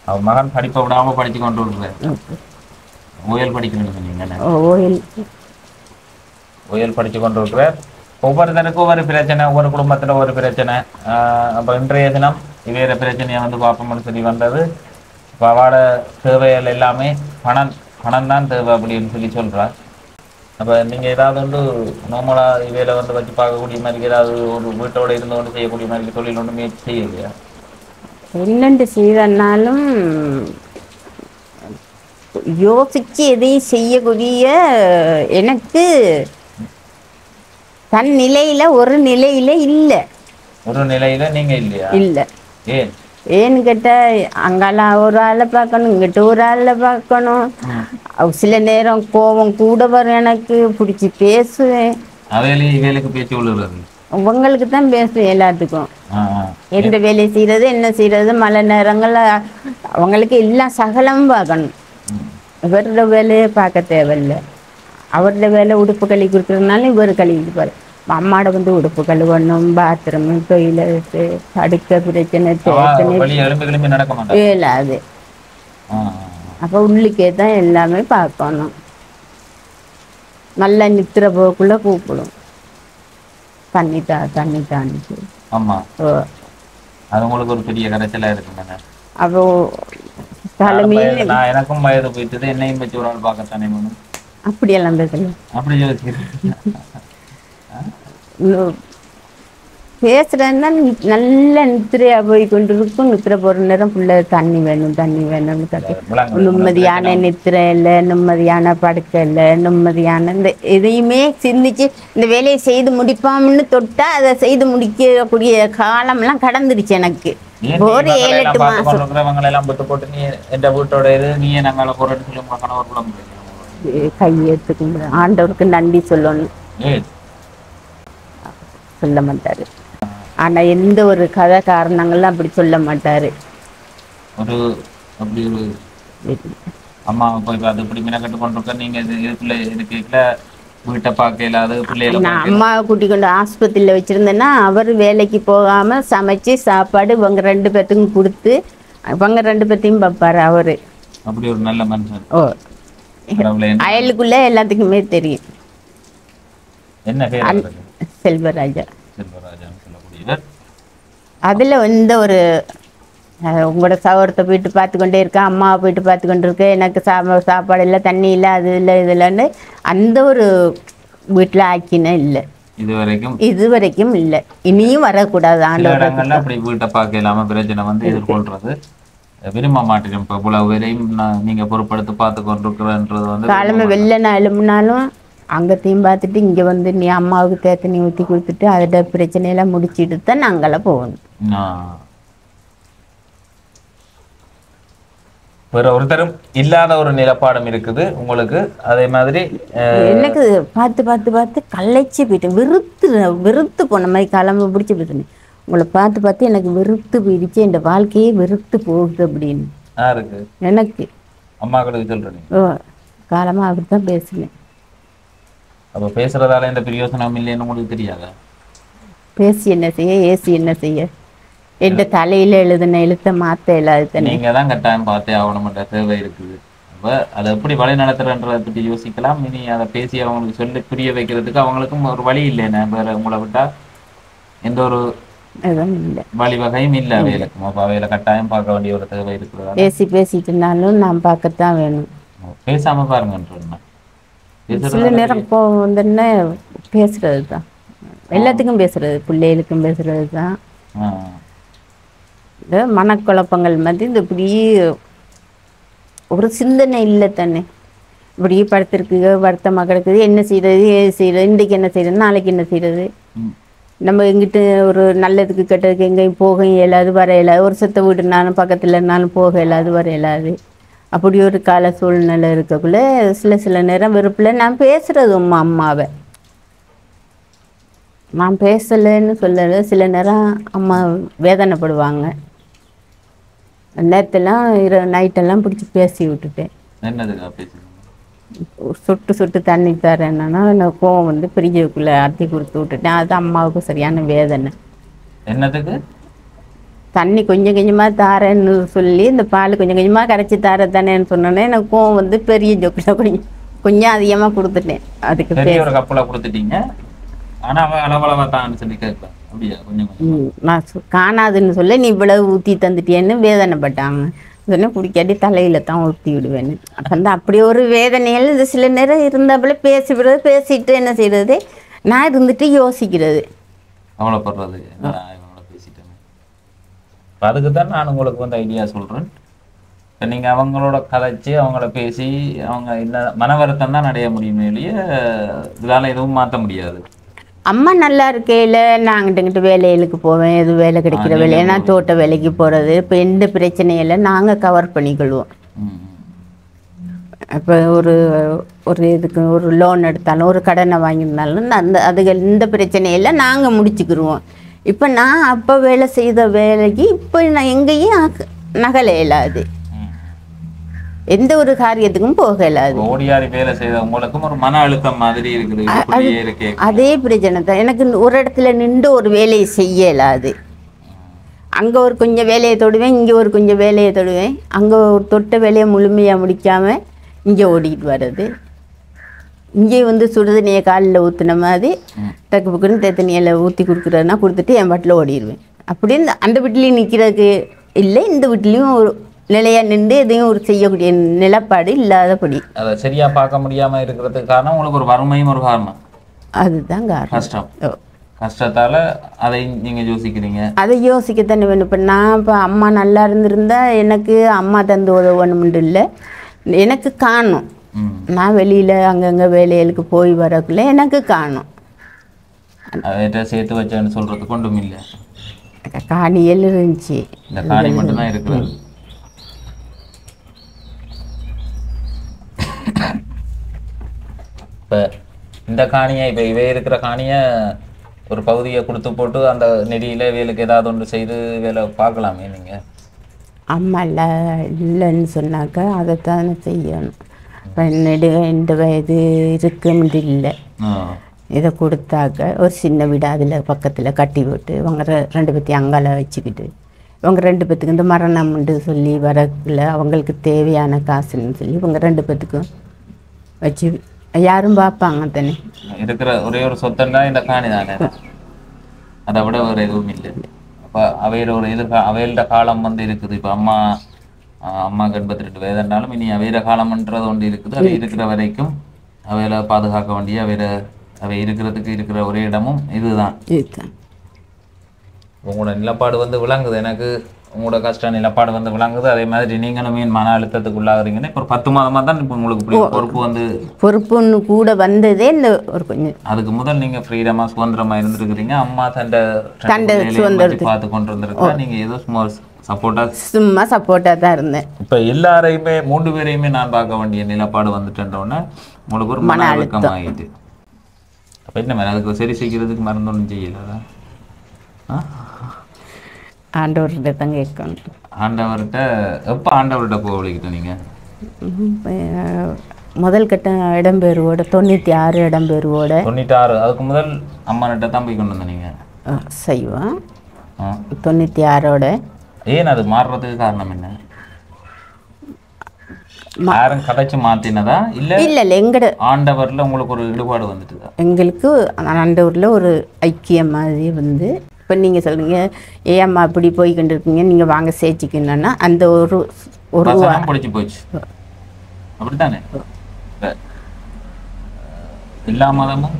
அவன் மகன் படிப்பை விடாம படிச்சு கொண்டு விடுறேன். ஓயல் படிக்கணும்னு சொன்னீங்க. ஓயல் படிச்சு கொண்டு விடுறார். ஒவ்வொருத்தருக்கும் ஒவ்வொரு பிரச்சனை, ஒவ்வொரு குடும்பத்துல ஒரு பிரச்சனை. அப்ப இன்றைய தினம் வேற பிரச்சனையை வந்து பார்ப்போம்னு சொல்லி வந்தது. அவளோட தேவைகள் எல்லாமே பணம் தான் தேவை அப்படின்னு சொல்லி சொல்றா. அப்ப நீங்க ஏதாவது வந்து நார்மலா இவையில வந்து வச்சு பார்க்கக்கூடிய மாதிரி ஏதாவது ஒரு வீட்டோட இருந்து கொண்டு செய்யக்கூடிய மாதிரி தொழில் ஒன்று முயற்சி செய்யலையா? என்னென்று செய்தனாலும் யோசிச்சு எதையும் செய்யக்கூடிய எனக்கு தன் நிலையில ஒரு நிலையில இல்ல. ஒரு நிலையில நீங்க இல்லையா? இல்ல. ஏன்னு கேட்டா அங்கால ஒரு ஆளை பார்க்கணும், இங்கிட்ட ஒரு ஆளை பார்க்கணும். சில நேரம் கோபம் கூட வரும், எனக்கு பிடிச்சி பேசுவேன். பேச்சு விழுறது உங்களுக்கு தான் பேசுவேன். எல்லாத்துக்கும் எந்த வேலையை செய்யறது, என்ன செய்யறது, மழை நேரங்கள்ல அவங்களுக்கு எல்லாம் சகலமும் பார்க்கணும். இவரோட வேலையை பார்க்க தேவையில்லை. அவரோட வேலை உடுப்பு கழுவி கொடுக்குறதுனால இவர் கழுவி கொடுப்பாரு. அம்மாட வந்து உடுப்பு கழுவணும், பாத்ரூம், டொய்லெட்டு, அடுக்க பிரச்சனை வேலாது. அப்ப உள்ளுக்கே தான் எல்லாமே பார்க்கணும். நல்லா நித்திர போக்குள்ள கூப்பிடும், தண்ணிட்டான்னு சொல்லி. ஒரு பெரிய கரைச்சலா இருக்குங்க. அப்போ தலைமையில எனக்கும் வயது போயிட்டு என்னையும் வச்சு ஒரு ஆள் பார்க்கத்தானே வேணும். அப்படியெல்லாம் பேசல. அப்படி யோசிக்கிறேன். பேசுறேன்னா நல்ல நித்திரையா போய் கொண்டு இருக்கும். நித்திரை போற நேரம் பிள்ளை தண்ணி வேணும்னு கட்டி நிம்மதியான நித்திரை இல்லை, நிம்மதியான படுக்கை இல்லை, நிம்மதியான இந்த எதையுமே சிந்திச்சு இந்த வேலையை செய்து முடிப்பாம்னு தொட்டா அதை செய்து முடிக்கக்கூடிய காலம்லாம் கடந்துருச்சு எனக்கு. ஒரு 7-8 மாசம் கையெழுத்துக்கு ஆண்டவருக்கு நன்றி சொல்லணும். சொல்ல மாட்டாரு. ஆனா எந்த ஒரு கதை காரணங்கள்லாம் அப்படி சொல்ல மாட்டாரு. அம்மா போய் பார்த்து இப்படி மினக்கட்டு கொண்டிருக்க நீங்க இதுக்குள்ள இதுக்குள்ள வீட்டை பார்க்க இல்லாத பிள்ளைகளை நான் அம்மாவை கூட்டி கொண்டு ஆஸ்பத்திரியில வச்சிருந்தேன்னா அவர் வேலைக்கு போகாம சமைச்சு சாப்பாடு இவங்க 2 பேர்த்துக்கும் கொடுத்து இவங்க 2 பேர்த்தையும் பார்ப்பாரு அவரு. அப்படி ஒரு நல்ல மனுஷன். அயலுக்குள்ள எல்லாத்துக்குமே தெரியும். என்ன பேர்? செல்வராஜா. அதுல எந்த ஒரு உங்களோட சகோதரத்தை போயிட்டு பார்த்து கொண்டே இருக்கேன், அம்மாவை போயிட்டு பார்த்து கொண்டு இருக்கேன், எனக்கு சாப்பாடு இல்லை, தண்ணி இல்லை, அது இல்லை, இது இல்லைன்னு அந்த ஒரு வீட்டில் ஆக்கின இல்லை இதுவரைக்கும் இல்லை. இனியும் வரக்கூடாது. ஆண்டவர்கள் அப்படி வீட்டை பார்க்க இல்லாம பிரச்சனை வந்து எதிர்கொள்றது விரும்ப மாட்டேன். இப்போ இவ்வளவு வரையும் நீங்க பொறுப்படுத்தி பார்த்து கொண்டிருக்கிறன்றது வந்து காலமே வெளில நான் எழுப்புனாலும் அங்கத்தையும் பார்த்துட்டு இங்கே வந்து நீ அம்மாவுக்கு தேத்தனி ஊற்றி கொடுத்துட்டு அதோட பிரச்சனையெல்லாம் முடிச்சுட்டு தான் நாங்களாம் போகணும். வேற ஒருத்தரும் இல்லாத ஒரு நிலப்பாடம் இருக்குது உங்களுக்கு. அதே மாதிரி எனக்கு பார்த்து பார்த்து பார்த்து களைச்சி போயிட்டேன். வெறுத்து போன மாதிரி கிளம்ப பிடிச்சி போயிட்டேன். உங்களை பார்த்து பார்த்து எனக்கு வெறுத்து போயிடுச்சு, இந்த வாழ்க்கையே வெறுத்து போகுது அப்படின்னு. யாருக்கு? எனக்கு. அம்மாக்களுக்கு சொல்கிறேன். ஓ, காலமாக அப்படி தான் பேசுனேன். அப்போ பேசுகிறதால எந்த பிரயோசனம் இல்லைன்னு உங்களுக்கு தெரியாதா? பேசி என்ன செய்ய, ஏசி என்ன செய்ய, எந்த தலையில் எழுதுன எழுத்த மாற்ற இல்லாத. நீங்கள் தான் கட்டாயம் பார்த்தே ஆகணும்ன்ற தேவை இருக்குது. அப்போ அதை எப்படி வழி நடத்துறன்றதை பற்றி யோசிக்கலாம். இனி அதை பேசி அவங்களுக்கு சொல்லி புரிய வைக்கிறதுக்கு அவங்களுக்கும் ஒரு வழி இல்லைண்ணே. வேறு உங்களை விட்டால் எந்த ஒரு இல்லை வழிவகையும் இல்லை அவைகளுக்கும். அப்போ அவையில கட்டாயம் பார்க்க வேண்டிய ஒரு தேவை இருக்கிறதா? பேசிட்டு இருந்தாலும் நான் பார்க்கத்தான் வேணும். பேசாமல் பாருங்கன்றேன். சில நேரம் கோவம் வந்துன்னா பேசுறது தான், எல்லாத்துக்கும் பேசுறது, பிள்ளைகளுக்கும் பேசுறது தான். இந்த மனக்குழப்பங்கள் மாதிரி இந்த இப்படி ஒரு சிந்தனை இல்லை தானே. இப்படி படுத்திருக்கு, வருத்தமாக கிடக்குது, என்ன செய்யறது, ஏது செய்யறது, இன்றைக்கு என்ன செய்யறது, நாளைக்கு என்ன செய்யறது. நம்ம எங்கிட்ட ஒரு நல்லதுக்கு கெட்டதுக்கு எங்கேயும் போக இயலாது, வர இயலாது. ஒரு சொத்த வீடுனாலும் பக்கத்தில் இருந்தாலும் போக இயலாது, வர இயலாது. அப்படி ஒரு கால சூழ்நிலை இருக்கக்குள்ள சில நேரம் வெறுப்பில் நான் பேசுகிறது அம்மாவை. நான் பேசலைன்னு சொல்லலை. சில நேரம் அம்மா வேதனைப்படுவாங்க. நேரத்தெல்லாம் நைட்டெல்லாம் பிடிச்சி பேசி விட்டுட்டேன். சுட்டு தண்ணி தரேன்னா நான் கோவம் வந்து பிரிஞ்சுக்குள்ளே அத்தி கொடுத்து விட்டுட்டேன். அது அம்மாவுக்கு சரியான வேதனை. என்னதுக்கு? தண்ணி கொஞ்சம் கொஞ்சமாக தாரேன்னு சொல்லி இந்த பால் கொஞ்சம் கொஞ்சமாக கரைச்சி தானேன்னு சொன்னோன்னே எனக்கு கோவம் வந்து பெரிய ஜொக்கில் கொஞ்சம் அதிகமாக கொடுத்துட்டேன். அதுக்கு பெரிய ஒரு கப்பலை கொடுத்துட்டீங்க. ஆனால் அவள் அளவளவாக தான் சொல்லி கேட்கலாம். அப்படியா? கொஞ்சம் நான் காணாதுன்னு சொல்ல நீ இவ்வளவு ஊற்றி தந்துட்டியேன்னு வேதனைப்பட்டாங்க. சொன்னால் குடிக்காட்டி தலையில் தான் ஊற்றி விடுவேன்னு. அப்போ வந்து அப்படி ஒரு வேதனைகள் இந்த சில நேரம் இருந்தாப்புல பேசிவிடுறது. பேசிட்டு என்ன செய்கிறது, நான் இருந்துட்டு யோசிக்கிறது, அவளைப்படுறது. அதுக்கு தான் நான் உங்களுக்கு வந்து ஐடியா சொல்கிறேன். இப்போ நீங்கள் அவங்களோட கதைச்சி அவங்கள பேசி அவங்க என்ன மன வருத்தம் தான் அடைய முடியுமே இல்லையே, இதனால் எதுவும் மாற்ற முடியாது. அம்மா நல்லா இருக்கையில் நாங்கிட்ட வேலைகளுக்கு போவேன். எது வேலை கிடைக்கிற வேலையை நான் தோட்ட வேலைக்கு போகிறது. இப்போ எந்த பிரச்சனையில் நாங்கள் கவர் பண்ணிக்கொள்வோம். இப்போ ஒரு இதுக்கு ஒரு லோன் எடுத்தாலும் ஒரு கடனை வாங்கியிருந்தாலும் இந்த பிரச்சனையில் நாங்கள் முடிச்சுக்கிடுவோம். இப்போ நான் அப்போ வேலை செய்த வேலைக்கு இப்போ நான் எங்கேயும் நகலை இல்லாது, எந்த ஒரு காரியத்துக்கும் போக இல்லாது. ஓடியாரி வேலை செய்தவங்களுக்கும் ஒரு மன அழுத்தம் மாதிரி இருக்குது. அதே பிரச்சனை தான் எனக்கு. ஒரு இடத்துல நின்று ஒரு வேலையை செய்ய இல்லாது. அங்கே ஒரு கொஞ்சம் வேலையை தொடுவேன், இங்கே ஒரு கொஞ்சம் வேலையை தொடுவேன். அங்கே ஒரு தொட்ட வேலையை முழுமையாக முடிக்காமல் இங்கே ஓடிக்கிட்டு வர்றது. இங்கே வந்து சுடுதண்ணியை காலில் ஊற்றின மாதிரி டக்கு புக்குன்னு தண்ணியில் ஊற்றி கொடுக்குறதுனா கொடுத்துட்டு என் பாட்டில் ஓடிடுவேன். அப்படின்னு அந்த வீட்லேயும் நிற்கிறதுக்கு இல்லை, இந்த வீட்லேயும் ஒரு நிலையாக நின்று எதையும் ஒரு செய்யக்கூடிய நிலப்பாடு இல்லாதபடி அதை சரியாக பார்க்க முடியாமல் இருக்கிறதுக்கு காரணம் உங்களுக்கு ஒரு வறுமையும் ஒரு காரணம். அதுதான் காரணம். கஷ்டம். கஷ்டத்தால் அதை நீங்கள் யோசிக்கிறீங்க. அதை யோசிக்கத்தானே வேணும். இப்போ நான் இப்போ அம்மா நல்லா இருந்திருந்தா எனக்கு அம்மா தந்து உதவணும்னு இல்லை, எனக்கு காணும். நான் வெளியில் அங்கங்கே வேலைகளுக்கு போய் வரக்குள்ள எனக்கு காணும். அதை சேர்த்து வச்சேன்னு சொல்கிறதுக்கு ஒன்றும் இல்லை. காணியல் இருந்துச்சு, இந்த காணி மட்டும்தான் இருக்கிறது. இப்போ இந்த காணியை இப்போ இவை இருக்கிற காணியை ஒரு பகுதியை கொடுத்து போட்டு அந்த நெடியில் வேலுக்கு ஏதாவது ஒன்று செய்து வேலை பார்க்கலாமே நீங்கள். அம்மா இல்லைன்னு சொன்னாக்கா அதைத்தானே செய்யணும். இப்போ இந்த வயது இருக்குன்னு இல்லை, இதை கொடுத்தாக்க ஒரு சின்ன வீடு அதில் பக்கத்தில் கட்டி விட்டு இவங்க 2 பேத்தையும் அங்கால வச்சுக்கிட்டு இவங்க 2 பேத்துக்கு இந்த மரணம்னு சொல்லி வரக்குள்ள அவங்களுக்கு தேவையான காசுன்னு சொல்லி இவங்க 2 பேத்துக்கும் வச்சு யாரும் பார்ப்பாங்க தானே. இருக்கிற ஒரே ஒரு சொத்தன்னா இந்த காணி தானே, அதை விட வேறு எதுவும் இல்லை. அப்போ அவையோட ஒரு அவையோட காலம் வந்து இருக்குது. இப்போ அம்மாவுக்கு 82 வயதுனாலும் இனி அவையோட காலம்ன்றது ஒன்று இருக்குது. அவை இருக்கிற வரைக்கும் அவையில பாதுகாக்க வேண்டிய அவை இருக்கிறதுக்கு இருக்கிற ஒரே இடமும் இதுதான். உங்களோட நிலப்பாடு வந்து விளங்குது எனக்கு, உங்களோட கஷ்ட நிலப்பாடு வந்து விளங்குது. அதே மாதிரி நீங்களும் மன அழுத்தத்துக்கு உள்ளாகிறீங்கன்னா இப்போ ஒரு 10 மாதமாக தான் இப்போ உங்களுக்கு பொறுப்புன்னு கூட வந்ததே இந்த ஒரு கொஞ்சம். அதுக்கு முதல் நீங்கள் ஃப்ரீடமாக சுதந்திரமாக இருந்துருக்கிறீங்க. அம்மா தண்டை பார்த்து கொண்டு இருந்திருக்கா. நீங்கள் ஏதோ சும்மா சப்போர்ட்டாக தான் இருந்தேன். இப்போ எல்லாரையுமே 3 பேரையுமே நான் பார்க்க வேண்டிய நிலப்பாடு வந்துட்டேன்றோன்னே உங்களுக்கு ஒரு மன அழுத்தம் ஆகிட்டு. அப்போ என்ன அதுக்கு சரி செய்கிறதுக்கு மருந்து ஒன்றும் செய்யலதா? ஆண்டவர்கிட்ட தான் கேட்கணும். ஆண்டவர்கிட்ட எப்போ ஆண்டவர்கிட்ட போகலிக்கிட்ட நீங்கள்? முதல் கட்ட இடம்பெறுவோட 96 இடம்பெறுவோட 96. அதுக்கு முதல் அம்மாகிட்ட தான் போய் கொண்டு வந்த நீங்கள் செய்வோம். 96ஓட ஏன் அது மாறுறதுக்கு காரணம் என்ன? யாரும் கதைச்சு மாத்தினதா இல்லை இல்லை இல்லை எங்கட ஆண்டவரில் உங்களுக்கு ஒரு ஈடுபாடு வந்துட்டுதா? எங்களுக்கு ஆண்டவரில் ஒரு ஐக்கியம் மாதிரி வந்து இப்போ நீங்கள் சொல்கிறீங்க ஏம்மா அப்படி போய்கிட்டு இருக்கீங்க நீங்கள் வாங்க சேர்ச்சிக்கணுன்னா அந்த ஒரு பிடிச்சி போச்சு. அப்படித்தானே? எல்லா மதமும்